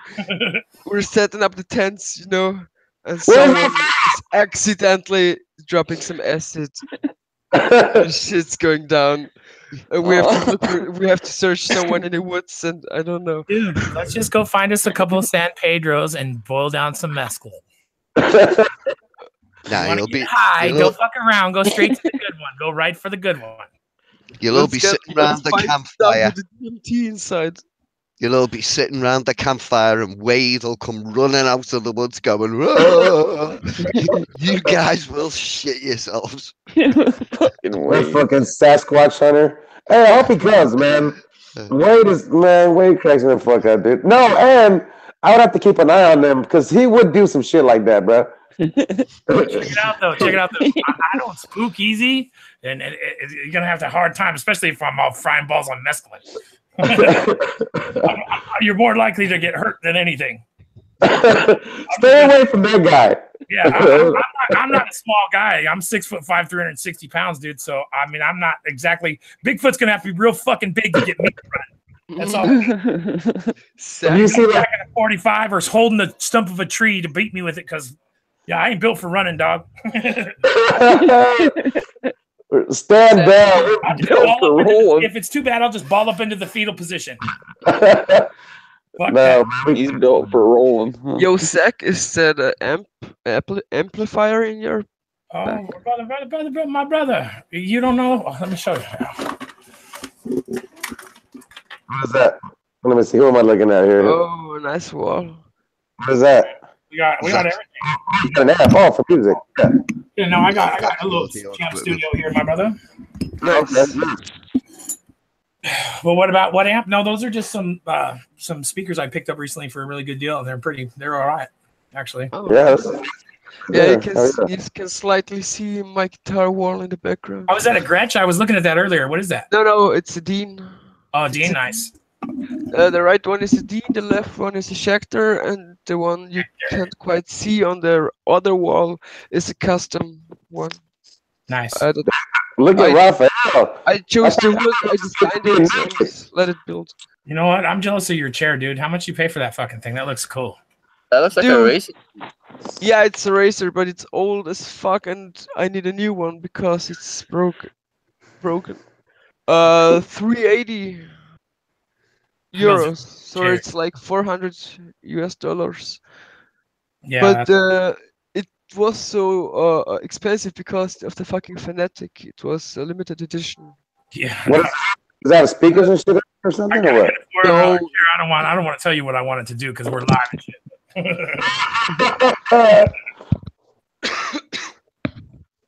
We're setting up the tents, you know, and someone is accidentally dropping some acid. And shit's going down. And we have to look we have to search someone in the woods, and I don't know. Dude, let's just go find us a couple of San Pedros and boil down some mescaline. Nah, You you'll get be high, you'll, don't fuck around, go straight to the good one. Go right for the good one. you'll all be sitting round the find stuff campfire. with the DMT inside. You'll all be sitting round the campfire, and Wade will come running out of the woods, going, "Whoa!" You guys will shit yourselves. That fucking Sasquatch hunter. Hey, I hope he comes, man. Wade cracks me the fuck up, dude. No, and I would have to keep an eye on them because he would do some shit like that, bro. Check it out though. I don't spook easy, and you're gonna have a hard time, especially if I'm all frying balls on mescaline. You're more likely to get hurt than anything. Stay away from that guy. Yeah, I'm not a small guy. I'm 6'5", 360 pounds, dude. So I mean, I'm not exactly. Bigfoot's gonna have to be real fucking big to get me to run. That's all. You see back at a 45 or holding the stump of a tree to beat me with it, because I ain't built for running, dog. Stand down. If it's too bad, I'll just ball up into the fetal position. No, he's built for rolling. Huh? Yo, Zach, is that an amplifier in your Oh, brother, my brother. You don't know? Oh, let me show you. What is that? Let me see. Who am I looking at here? Oh, nice wall. What is that? We got everything. You got an app. Oh, for music. Yeah. Yeah, no, I got a little camp studio here, my brother. Nice. Well, what amp? No, those are just some speakers I picked up recently for a really good deal. They're all right, actually. Oh. Yeah. You can slightly see my guitar wall in the background. Oh, is that a Gretsch? I was looking at that earlier. What is that? No, it's a Dean. Oh, Dean, nice. The right one is a Dean, the left one is a Schecter, and the one you can't quite see on the other wall is a custom one. Nice. Look at Raphael. I chose the wood, I designed it, and just let it build. You know what? I'm jealous of your chair, dude. How much you pay for that fucking thing? That looks cool. That looks like a racer. Yeah, it's a racer, but it's old as fuck, and I need a new one because it's broken. 380 euros, so it's like $400 US. Yeah. But it was so expensive because of the fucking Fanatic. It was a limited edition. Yeah. What is that? Speakers and shit or something or what? I don't want to tell you what I wanted to do because we're live and shit.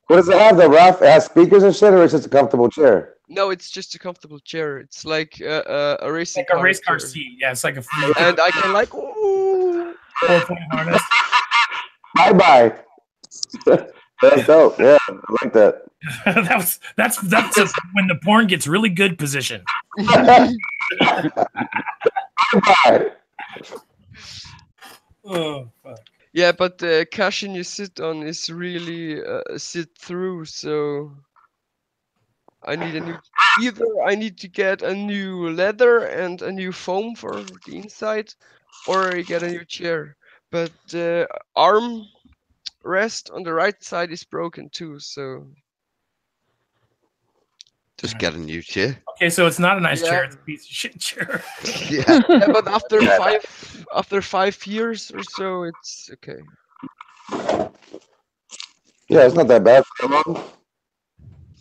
What does it have? The Raph has speakers and shit, or is it just a comfortable chair? No, it's just a comfortable chair. It's like a racing like a race car seat. Yeah, it's like a. And I can like 4-point harness. Bye. That's dope. Yeah, I like that. that's when the porn gets really good position. Bye. Oh, fuck. Yeah, but the cushion you sit on is really sit through, so I need I need to get a new leather and a new foam for the inside, or I get a new chair. But the arm rest on the right side is broken too, so just get a new chair. Okay, so it's not a nice chair; it's a piece of shit chair. Yeah. But after 5 years or so, it's okay. Yeah, it's not that bad.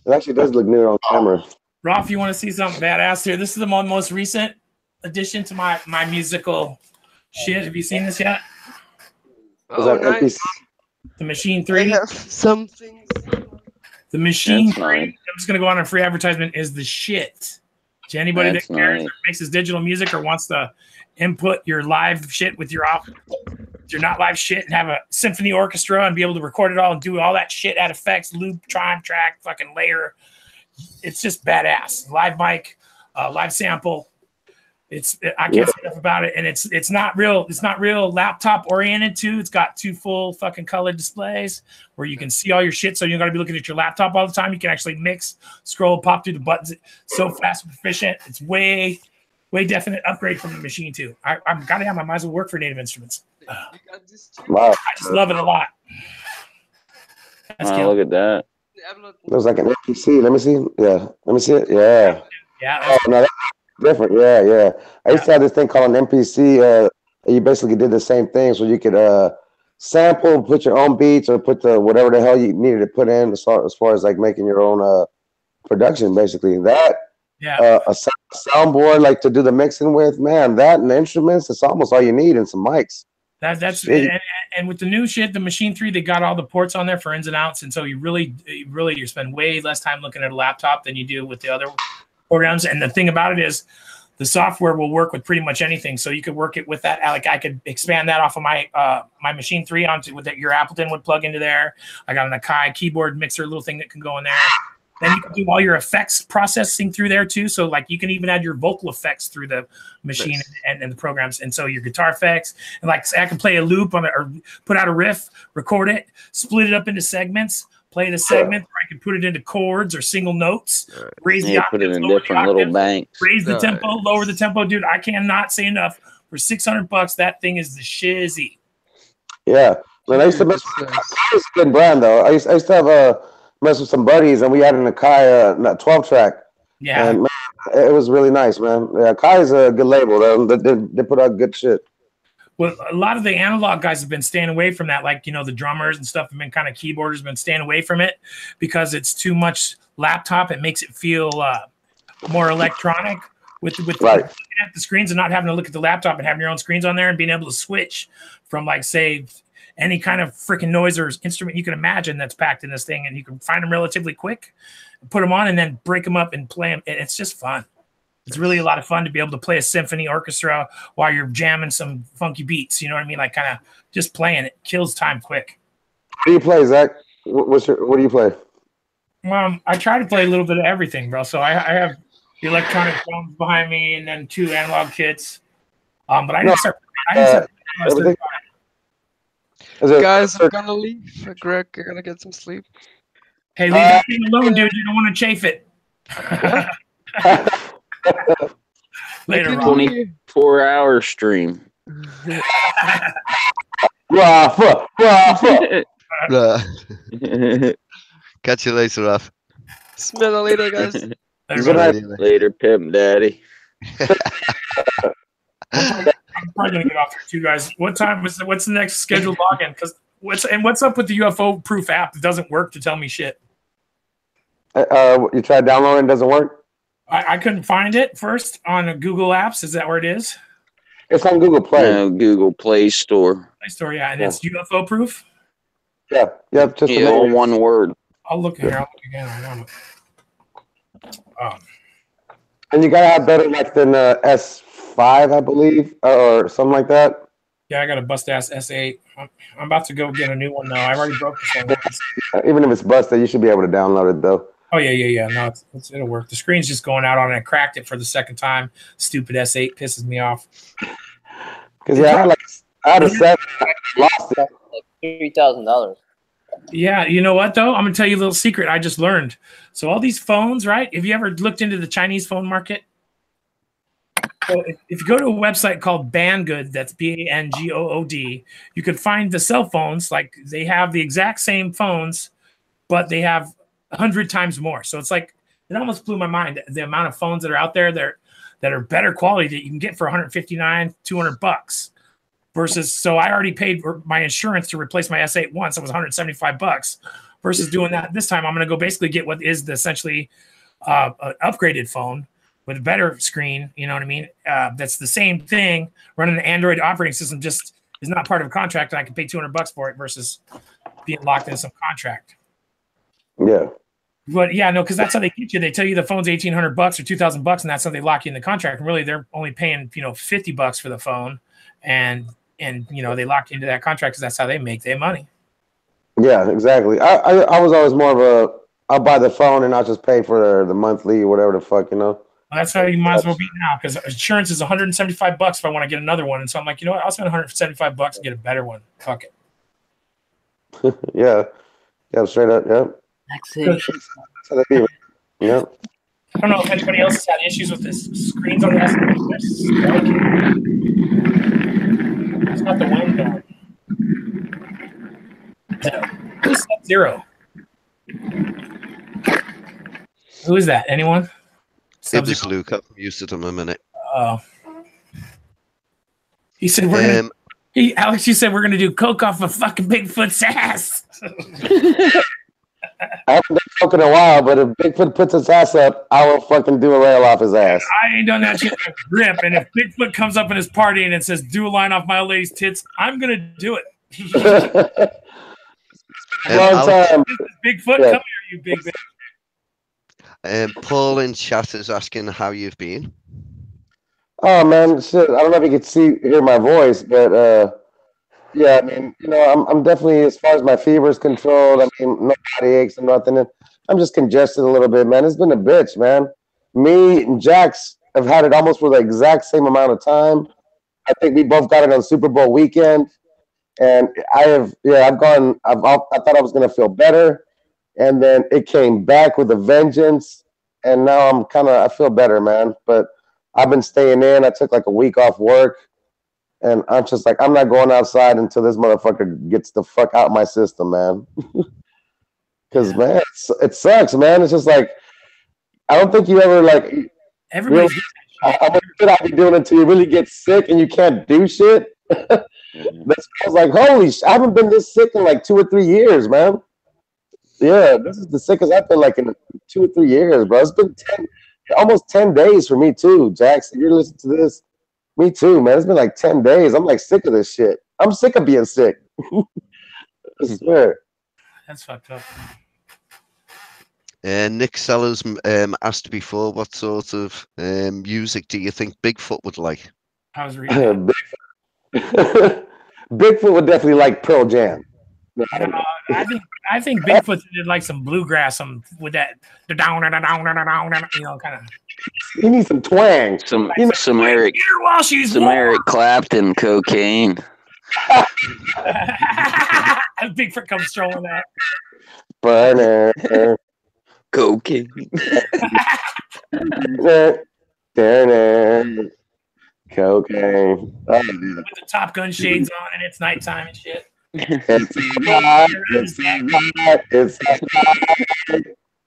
It actually does look near on camera. Rolf, you want to see something badass here? This is the most recent addition to my musical shit. Have you seen this yet? Oh, nice. The Machine 3. I have some things. The Machine That's 3. nice. I'm just gonna go on a free advertisement. Is the shit. To anybody That's that cares nice. or makes his digital music or wants to input your live shit with your not live shit and have a symphony orchestra and be able to record it all and do all that shit, add effects, loop, time track, fucking layer. It's just badass. Live mic, live sample. I can't say enough about it, and it's not real laptop oriented too. It's got 2 full fucking color displays where you can see all your shit, so you don't got to be looking at your laptop all the time. You can actually mix, scroll, pop through the buttons. So fast and efficient. It's way definite upgrade from the machine too. I'm goddamn, I might as well work for Native Instruments. Wow. I just love it a lot. Wow, look at that. Looks like an NPC. Let me see. Yeah. Let me see it. Yeah. Yeah. Oh, no, that's different. Yeah. I used to have this thing called an NPC. You basically did the same thing, so you could sample, put your own beats, or put the whatever the hell you needed to put in as far as like making your own production. Basically, that a soundboard like to do the mixing with. Man, that and the instruments. It's almost all you need, and some mics. That's and with the new shit, the Machine 3, they got all the ports on there for ins and outs, and so you spend way less time looking at a laptop than you do with the other programs. And the thing about it is, the software will work with pretty much anything. So you could work it with that. Like I could expand that off of my my Machine 3 onto with that your Appleton would plug into there. I got an Akai keyboard mixer, little thing that can go in there. Then you can do all your effects processing through there too. So like you can even add your vocal effects through the machine and the programs. And so your guitar effects, and like I can play a loop on it or put out a riff, record it, split it up into segments, play the segment, or I can put it into chords or single notes, raise the Put it octaves, in lower different the little octaves, banks. raise the tempo, lower the tempo. Dude, I cannot say enough. For $600, that thing is the shizzy. Yeah. Man, I used to mess with a good brand though. I used to have mess with some buddies, and we had an Akai 12-track. Yeah. And man, it was really nice, man. Yeah, Akai is a good label. They put out good shit. Well, a lot of the analog guys have been staying away from that. Like, the drummers and stuff have been kind of keyboarders, been staying away from it because it's too much laptop. It makes it feel more electronic with looking at the screens and not having to look at the laptop and having your own screens on there and being able to switch from, like, say, any kind of freaking noise or instrument you can imagine that's packed in this thing, and you can find them relatively quick, put them on, and then break them up and play them. And it's just fun. It's really a lot of fun to be able to play a symphony orchestra while you're jamming some funky beats. You know what I mean? Like kind of just playing it kills time quick. What do you play, Zach? What do you play? I try to play a little bit of everything, bro. So I have the electronic drums behind me and then 2 analog kits. But I didn't start. Guys, I'm gonna leave. Greg, you're gonna get some sleep. Hey, leave that thing alone, dude. You don't want to chafe it. Later, 24-hour stream. Catch you later, Raf. Smell you later, guys. Later, Pimp Daddy. I'm probably gonna get off here too, guys. What's the next scheduled login? Because what's up with the UFO proof app? It doesn't work to tell me shit. You tried downloading, it doesn't work? I couldn't find it first on Google Apps. Is that where it is? It's on Google Play. No, Google Play Store. Play Store, yeah. And it's UFO proof? Yeah. Yep. Just all one word. I'll look here. I'll look again. And you gotta have better like than S5, I believe, or something like that. Yeah, I got a bust ass S8. I'm about to go get a new one though. I've already broke this one. Even if it's busted, you should be able to download it though. Oh yeah. No, it'll work. The screen's just going out on it. I cracked it for the second time. Stupid S8 pisses me off. Because I had a 7, I lost it. Like $3,000. Yeah, you know what though? I'm gonna tell you a little secret I just learned. So all these phones, right? Have you ever looked into the Chinese phone market? So if you go to a website called Banggood, that's Bangood, you could find the cell phones. Like they have the exact same phones, but they have 100 times more. So it's like it almost blew my mind the amount of phones that are out there that are better quality that you can get for $159, $200 versus. So I already paid my insurance to replace my S8 once. It was $175 versus doing that this time. I'm going to go basically get what is essentially an upgraded phone with a better screen. You know what I mean? That's the same thing. Running an Android operating system just is not part of a contract, and I can pay $200 for it versus being locked in some contract. Yeah. But yeah, no, because that's how they get you. They tell you the phone's $1,800 or $2,000, and that's how they lock you in the contract. And really, they're only paying $50 for the phone, and they lock you into that contract because that's how they make their money. Yeah, exactly. I was always more of I'll buy the phone and I'll just pay for the monthly or whatever the fuck, That's how you might as well be now, because insurance is $175 if I want to get another one. And so I'm like, you know what? I'll spend $175 and get a better one. Fuck it. Yeah. Yeah, straight up. Yeah. Taxation. That's how they do it. Yeah. I don't know if anybody else has had issues with this screens on the It's not the wind down. Who's Sub-Zero? Who is that? Anyone? It was Luke. I've muted him a minute. Oh. He said we're gonna, Alex, you said we're gonna do coke off of fucking Bigfoot's ass. I haven't done coke in a while, but if Bigfoot puts his ass up, I will fucking do a rail off his ass. I ain't done that shit with a grip. And if Bigfoot comes up in his party and it says do a line off my old lady's tits, I'm gonna do it. Long time. Bigfoot, Yeah. come here, you big bitch. Paul in chat is asking how you've been. Oh man, shit! I don't know if you can hear my voice, but yeah, I mean, you know, I'm definitely, as far as my fever is controlled. I mean, no body aches and nothing. And I'm just congested a little bit, man. It's been a bitch, man. Me and Jax have had it almost for the exact same amount of time. I think we both got it on Super Bowl weekend, and I've gone. I thought I was gonna feel better, and then it came back with a vengeance, and now I feel better, man. But I've been staying in. I took like a week off work, and I'm just like, I'm not going outside until this motherfucker gets the fuck out of my system, man. Because man, it sucks, man. It's just like, I don't think you ever like. Everybody's really, how much good I be doing until you really get sick and you can't do shit. That's I was like, holy shit! I haven't been this sick in like 2 or 3 years, man. Yeah, this is the sickest I've been like in 2 or 3 years, bro. It's been almost 10 days for me too, Jackson. You're listening to this. Me too, man. It's been like 10 days. I'm like sick of this shit. I'm sick of being sick. I swear. That's fucked up. Nick Sellers asked before, what sort of music do you think Bigfoot would like? I was reading. Bigfoot would definitely like Pearl Jam. I think Bigfoot did like some bluegrass, some with that down, you know, kind of. He needs some twang. Some Eric Clapton cocaine. Bigfoot comes strolling out. Burner. Cocaine. Cocaine. With the Top Gun shades on, and it's nighttime and shit.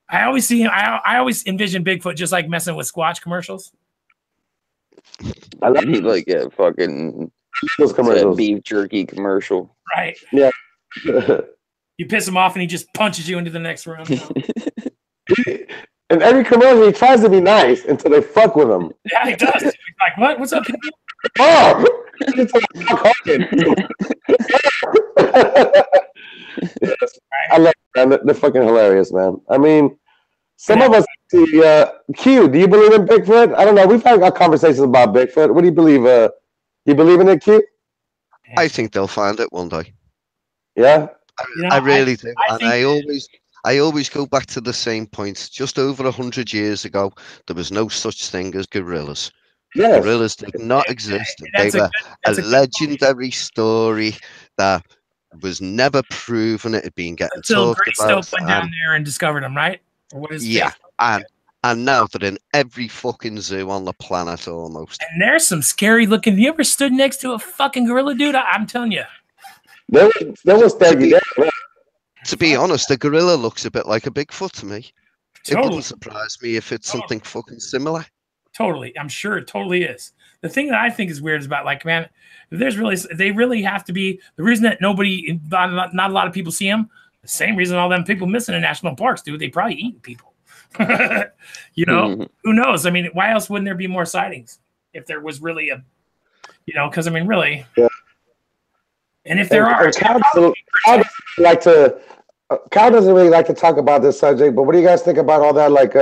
I always see him. I always envision Bigfoot just like messing with Squatch commercials. I need like a fucking those commercials. Beef jerky commercial. Right. Yeah. You piss him off and he just punches you into the next room. In every commercial, he tries to be nice until they fuck with him. Yeah, he does. He's like, what? What's up, people? Oh! It's like Hulk Hogan. Yes. I love them. They're fucking hilarious, man. I mean, some of us see Q. Do you believe in Bigfoot? I don't know. We've had conversations about Bigfoot. What do you believe? You believe in it, Q? I think they'll find it one day. Yeah, I really do, and I always go back to the same point. Just over 100 years ago, there was no such thing as gorillas. Yes. Gorillas did not exist. They were a legendary story that was never proven. It had been getting until talked Grace about. Stoke went down there and discovered them, right? Or what is yeah, and now they're in every fucking zoo on the planet almost. And there's some scary looking. You ever stood next to a fucking gorilla, dude? I'm telling you. There was To be honest, a gorilla looks a bit like a Bigfoot to me. Totally. It wouldn't surprise me if it's something fucking similar. Totally. I'm sure it totally is. The thing that I think is weird is about, like, man, they really have to be the reason that not a lot of people see them. The same reason all them people missing in national parks, dude. They probably eating people. You know, who knows? I mean, why else wouldn't there be more sightings if there was really a, you know, because I mean, really. Yeah. And if there are, Kyle doesn't really like to talk about this subject, but what do you guys think about all that? Like,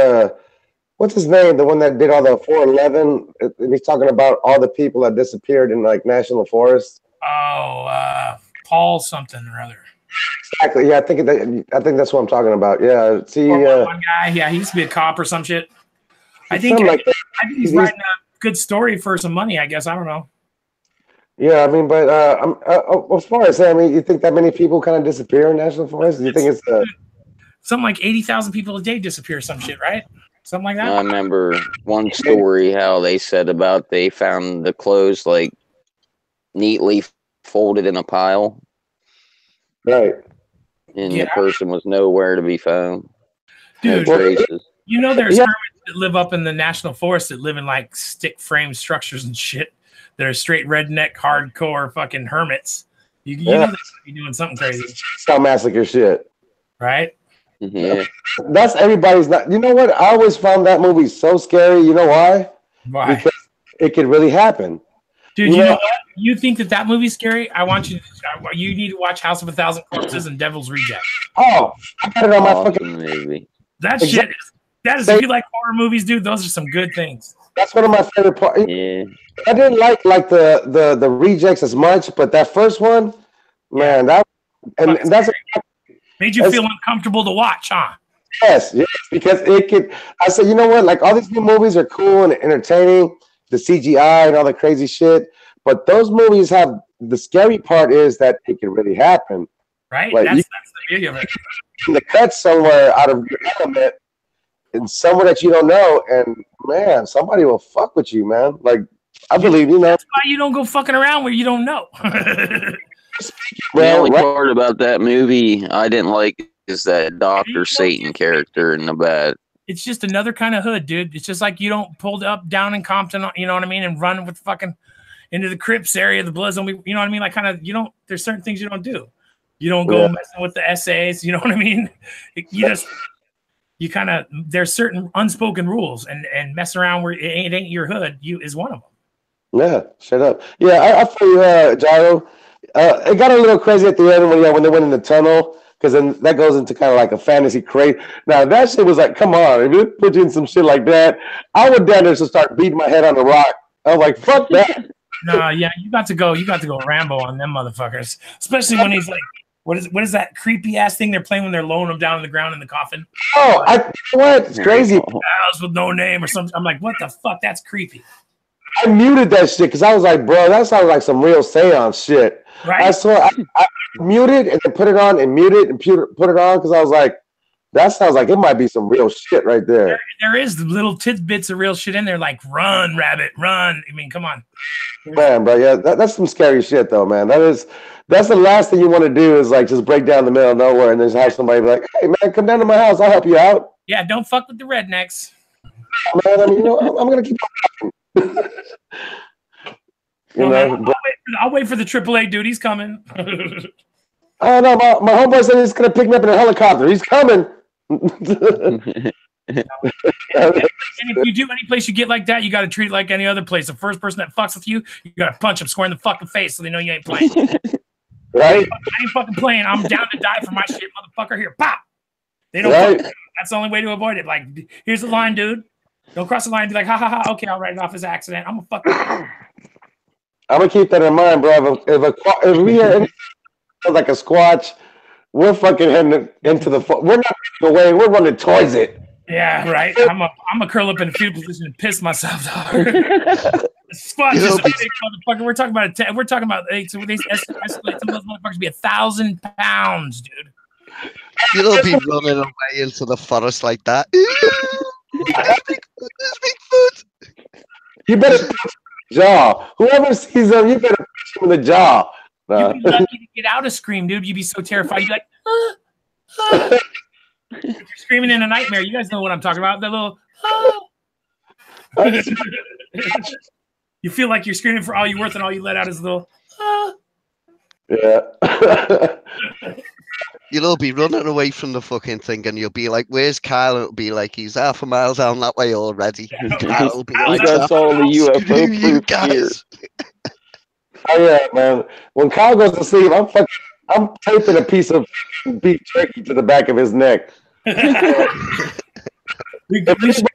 what's his name? The one that did all the 411, and he's talking about all the people that disappeared in like national forests. Oh, Paul something or other. Exactly. Yeah, I think that's what I'm talking about. Yeah. See, one guy. Yeah, he used to be a cop or some shit. I think Something like that. I think he's writing a good story for some money. I guess I don't know. Yeah, I mean, but as far as I mean, you think that many people kind of disappear in national forests? Do you think it's Something like 80,000 people a day disappear? Some shit, right? Something like that. I remember one story how they said about they found the clothes like neatly folded in a pile, right? And the person was nowhere to be found. Dude, no traces. You know, there's hermits that live up in the national forest that live in like stick frame structures and shit. That are straight redneck, hardcore fucking hermits. You know they could be doing something crazy. Style massacre shit, right? Yeah, that's everybody's. Not. You know what? I always found that movie so scary. You know why? Why? Because it could really happen. Dude, you know what? You think that movie's scary? I want you to. You need to watch House of a Thousand Corpses and Devil's Reject. Oh, I got it on my fucking movie. That shit is. That is. If you like horror movies, dude, those are some good things. That's one of my favorite parts. Yeah. I didn't like the rejects as much, but that first one, man, that's made you feel uncomfortable to watch, huh? Yes, because it could. I said, you know what? Like all these new movies are cool and entertaining, the CGI and all the crazy shit, but those movies have the scary part is that it can really happen. Right. Like, that's the beauty of it. The cut somewhere out of your element. And somewhere that you don't know, and man, somebody will fuck with you, man. Like I believe, you know. That's why you don't go fucking around where you don't know. The only part about that movie I didn't like is that Dr. Satan character in the bad. It's just another kind of hood, dude. It's just like you don't pull up down in Compton, you know what I mean, and run with fucking into the Crips area, the Bloods, you know what I mean? Like kind of, you don't. There's certain things you don't do. You don't go messing with the essays, you know what I mean? You just. You kind of there's certain unspoken rules and mess around where it ain't your hood is one of them. Yeah, shut up. Yeah, I feel you, Gyro. It got a little crazy at the end when they went in the tunnel because then that goes into kind of like a fantasy crate. Now that shit was like, come on, if it put you in some shit like that, I would down there to start beating my head on the rock. I was like, fuck that. No, yeah, you got to go Rambo on them motherfuckers, especially when he's like. What is that creepy ass thing they're playing when they're lowering them down on the ground in the coffin? Oh, you know what? It's crazy. House with no name or something. I'm like, what the fuck? That's creepy. I muted that shit because I was like, bro, that sounds like some real seance shit. Right. I saw I muted and then put it on and muted and put it on because I was like, that sounds like it might be some real shit right there. There is little tidbits of real shit in there, like run, rabbit, run. I mean, come on. Man, bro, yeah, that's some scary shit though, man. That's the last thing you want to do is like just break down the middle of nowhere and just have somebody be like, hey man, come down to my house, I'll help you out. Yeah, don't fuck with the rednecks. Man, I mean, you know, I'm gonna keep on I'll wait for the AAA dude. He's coming. Oh no, my homeboy said he's gonna pick me up in a helicopter. He's coming. And if you do any place you get like that, you got to treat it like any other place. The first person that fucks with you, you got to punch them square in the fucking face so they know you ain't playing. Right? I ain't fucking playing. I'm down to die for my shit, motherfucker. Here, pop. They don't. Right. That's the only way to avoid it. Like, here's the line, dude. Don't cross the line. Be like, ha ha ha. Okay, I'll write it off as accident. I'm gonna fucking. I'm gonna keep that in mind, bro. If we hear anything like a squatch, we're fucking heading into the. We're not running away. We're running towards it. Yeah, right. I'm a curl up in a fetal position and piss myself. Squatch is a big motherfucker. We're talking about we're talking about so these escalate some of those motherfuckers be 1,000 pounds, dude. You don't be running away into the forest like that. There's Bigfoot. You better punch him in the jaw. Whoever sees them, you better punch him in the jaw. You'd be lucky to get out a scream, dude. You'd be so terrified. You'd be like, ah, ah. If you're screaming in a nightmare, you guys know what I'm talking about. That little, ah. You feel like you're screaming for all you're worth, and all you let out is a little, ah. Yeah. You'll be running away from the fucking thing, and you'll be like, "Where's Kyle?" It'll be like he's half a mile down that way already. Kyle will be like, That's all the UFO you proof here. guys. Oh yeah, man. When Kyle goes to sleep, I'm taping a piece of beef jerky to the back of his neck. we should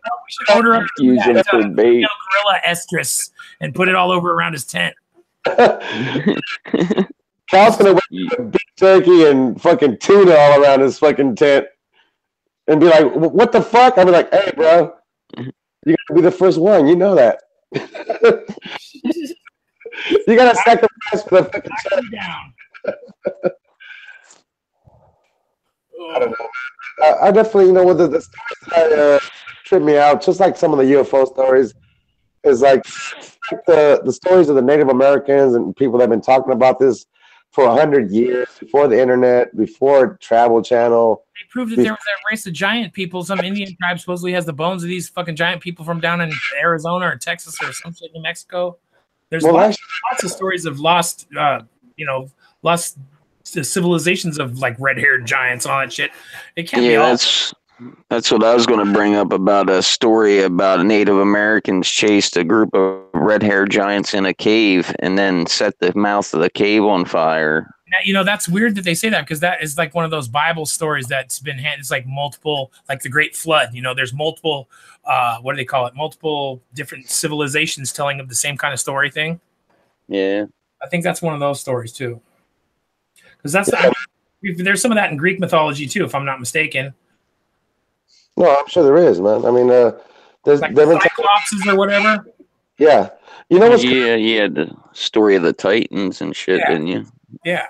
order up Use him for bait. gorilla estrus and put it all over around his tent. Kyle's gonna wear beef jerky and fucking tuna all around his fucking tent and be like, "What the fuck?" I'll be like, "Hey, bro, You got to be the first one. You know that. You got to sacrifice for the fucking Knock me down. I don't know. I definitely, with the stories that trip me out, just like some of the UFO stories, is like the stories of the Native Americans and people that have been talking about this for 100 years, before the internet, before Travel Channel. They proved that there was that race of giant people. Some Indian tribe supposedly has the bones of these fucking giant people from down in Arizona or Texas or some shit in Mexico. There's lots of stories of lost civilizations of like red-haired giants and all that shit. It can't be all. That's what I was going to bring up about a story about Native Americans chased a group of red-haired giants in a cave and then set the mouth of the cave on fire. Now, that's weird that they say that because that is like one of those Bible stories that's been it's like multiple, like the Great Flood. There's multiple, what do they call it? Multiple different civilizations telling of the same kind of story thing. Yeah. I think that's one of those stories too. Because there's some of that in Greek mythology too, if I'm not mistaken. No, I'm sure there is, man. I mean, there's like Cyclopses or whatever. Yeah, what's the story of the Titans and shit, didn't you? Yeah.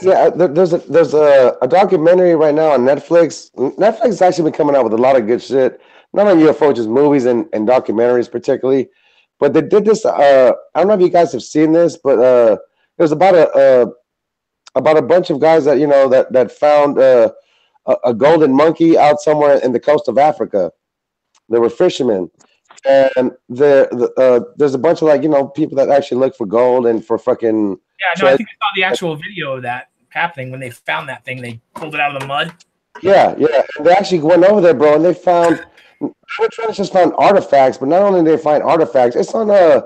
There's a documentary right now on Netflix. Netflix has actually been coming out with a lot of good shit, not on UFO, just movies and documentaries particularly. But they did this. I don't know if you guys have seen this, but it was about a bunch of guys that that found a golden monkey out somewhere in the coast of Africa. They were fishermen, and there's a bunch of people that actually look for gold and for fucking. Yeah, no, I think I saw the actual video of that happening when they found that thing. They pulled it out of the mud. Yeah. They actually went over there, bro, and they found. Just found artifacts, but not only did they find artifacts, it's on man,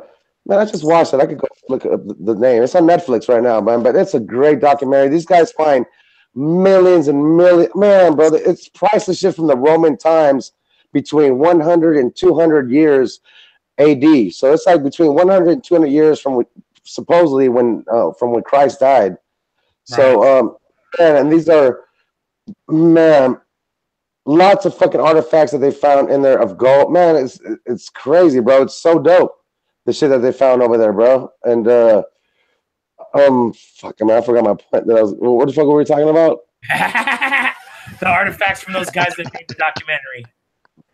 I just watched it. I could go look up the name. It's on Netflix right now, man. But it's a great documentary. These guys find millions and millions. Man, brother, it's priceless shit from the Roman times between 100 and 200 years AD. So it's like between 100 and 200 years from supposedly when Christ died. Right. So, and these are, man, lots of fucking artifacts that they found in there of gold. Man, it's crazy, bro. It's so dope. The shit that they found over there, bro. And fuck, man, I forgot my point. What the fuck were we talking about? The artifacts from those guys that made the documentary.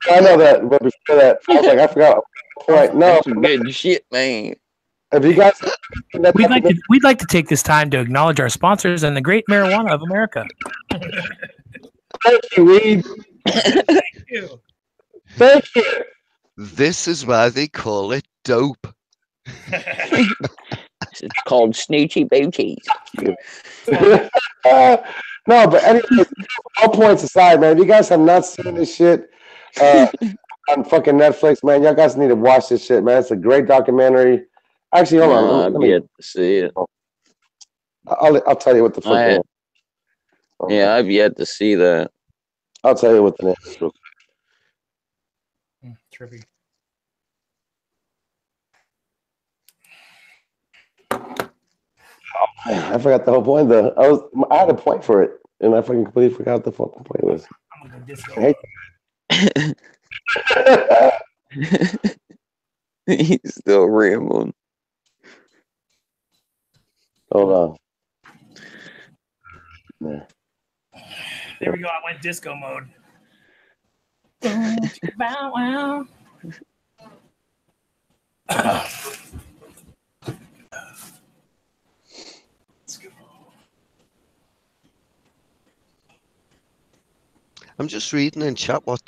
I know that, but before that, I was like, I forgot my point. No, that's some good shit, man. Have you guys? We'd like to take this time to acknowledge our sponsors and the great marijuana of America. Thank you, Weed. Thank you. Thank you. This is why they call it dope. It's called Snoochie Boochies. No, but anyway, all points aside, man, if you guys have not seen this shit on fucking Netflix, man, y'all guys need to watch this shit, man. It's a great documentary. Actually, hold on. I've yet to see it. I'll tell you what the fuck. Yeah, I've yet to see that. I'll tell you what the name is. Trippy. Oh, man, I forgot the whole point though. I had a point for it, and I fucking completely forgot what the fucking point was. I'm gonna disco. He's still rambling. Hold on. Yeah. There we go. I went disco mode. Bow wow. Let's go. I'm just reading in chat what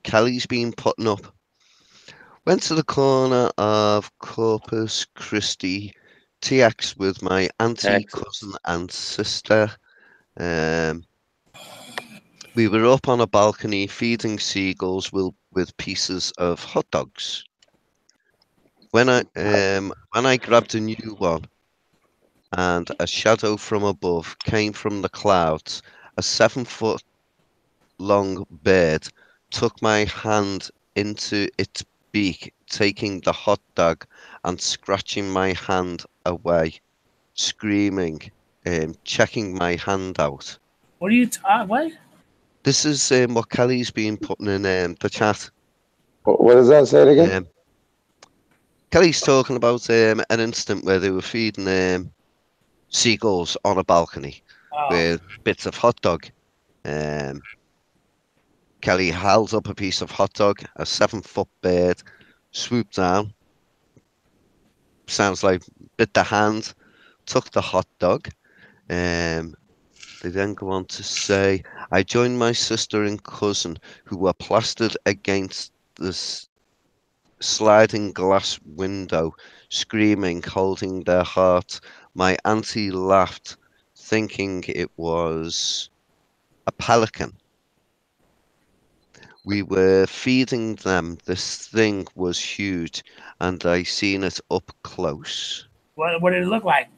Kelly's been putting up. Went to the corner of Corpus Christi TX with my auntie, cousin, and sister. We were up on a balcony feeding seagulls with pieces of hot dogs. When I grabbed a new one, and a shadow from above came from the clouds, a 7-foot long bird took my hand into its beak, taking the hot dog and scratching my hand away, screaming, checking my hand out. What are you what? This is what Kelly's been putting in the chat. What does that say it again? Kelly's talking about an incident where they were feeding seagulls on a balcony with bits of hot dog. Kelly held up a piece of hot dog. A 7-foot bird swooped down. Sounds like bit the hand, took the hot dog. They then go on to say, I joined my sister and cousin who were plastered against this sliding glass window, screaming, holding their heart. My auntie laughed, thinking it was a pelican. We were feeding them. This thing was huge, and I seen it up close. What did it look like?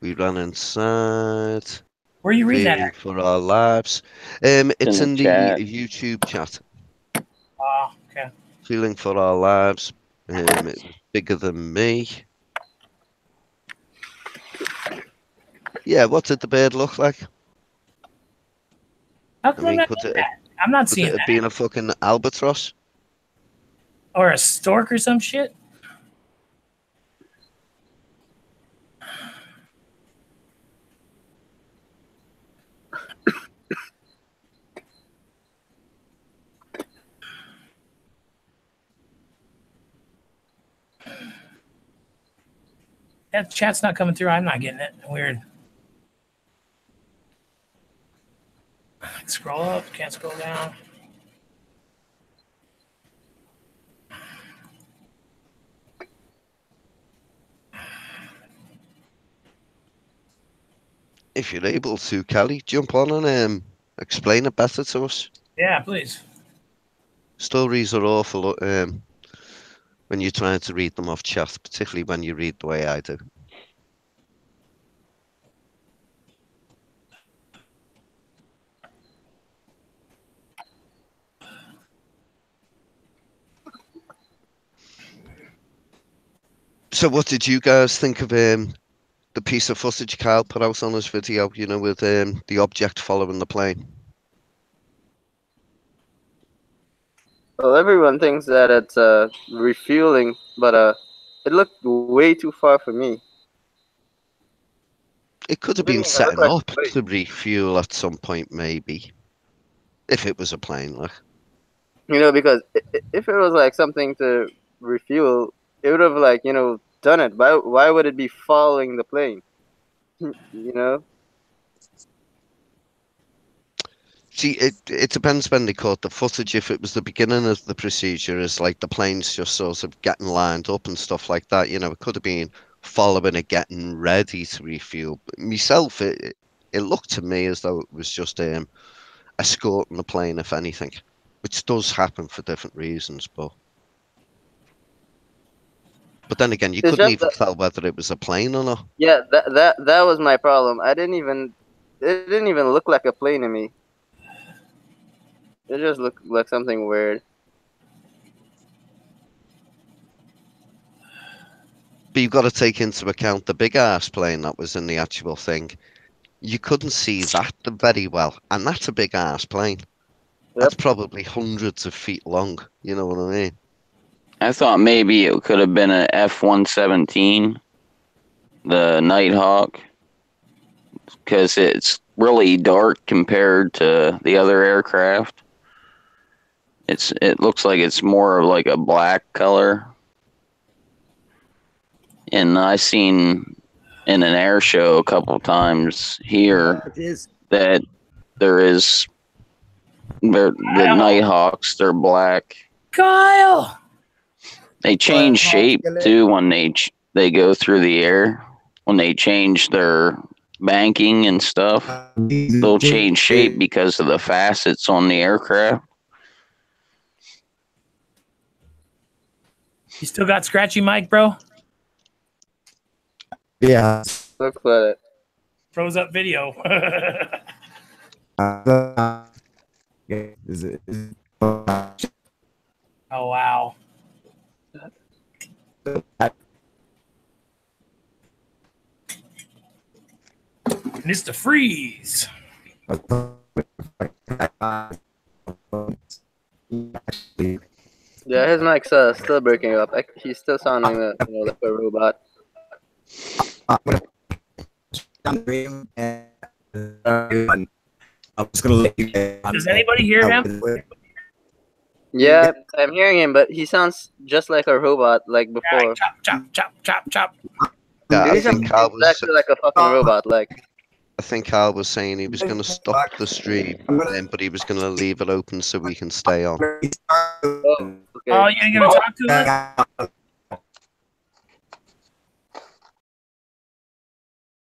We ran inside. Where are you reading that fearing at? for our lives. It's in in the the chat. YouTube chat. Oh, okay. Feeling for our lives. It was bigger than me. Yeah, what did the bird look like? How come I'm not could seeing it that? I'm not could seeing it have that. been a fucking albatross? Or a stork or some shit? That chat's not coming through. I'm not getting it. Weird. Scroll up. Can't scroll down. If you're able to, Kelly, jump on and explain it better to us. Yeah, please. Stories are awful when you're trying to read them off chat, particularly when you read the way I do. So what did you guys think of the piece of footage Kyle put out on his video, you know, with the object following the plane? Well, everyone thinks that it's refueling, but it looked way too far for me. It could have It didn't been even look setting like up a plane. to refuel at some point, maybe. If it was a plane, like. You know, because if it was like something to refuel, it would have like, you know, done it. Why would it be following the plane? You know? See, it depends when they caught the footage. If it was the beginning of the procedure, as like the planes just sort of getting lined up and stuff like that, you know, it could have been following it, getting ready to refuel. But myself, it looked to me as though it was just escorting the plane, if anything, which does happen for different reasons. But then again, you It's couldn't just even that, tell whether it was a plane or not. yeah, that was my problem. It didn't even look like a plane to me. It just looked like something weird. But you've got to take into account the big ass plane that was in the actual thing. You couldn't see that very well, and that's a big ass plane. That's Yep. probably hundreds of feet long. You know what I mean? I thought maybe it could have been a F-117, the Nighthawk, because it's really dark compared to the other aircraft. It looks like it's more of like a black color. And I seen in an air show a couple times here that the Nighthawks, they're black. Kyle! They change shape too when they go through the air. When they change their banking and stuff, they'll change shape because of the facets on the aircraft. You still got scratchy mic, bro? Yeah. Looks like it. Froze up video. Oh, wow. Mr. Freeze. Yeah, his mic's still breaking up. He's still sounding like a robot. Does anybody hear him? Yeah, I'm hearing him, but he sounds just like a robot, like before. Chop, chop, chop, chop, chop. Yeah, He sounds exactly like a fucking robot. Like, I think Carl was saying he was going to stop the stream, but he was going to leave it open so we can stay on. oh, okay. Oh, you're gonna talk to us?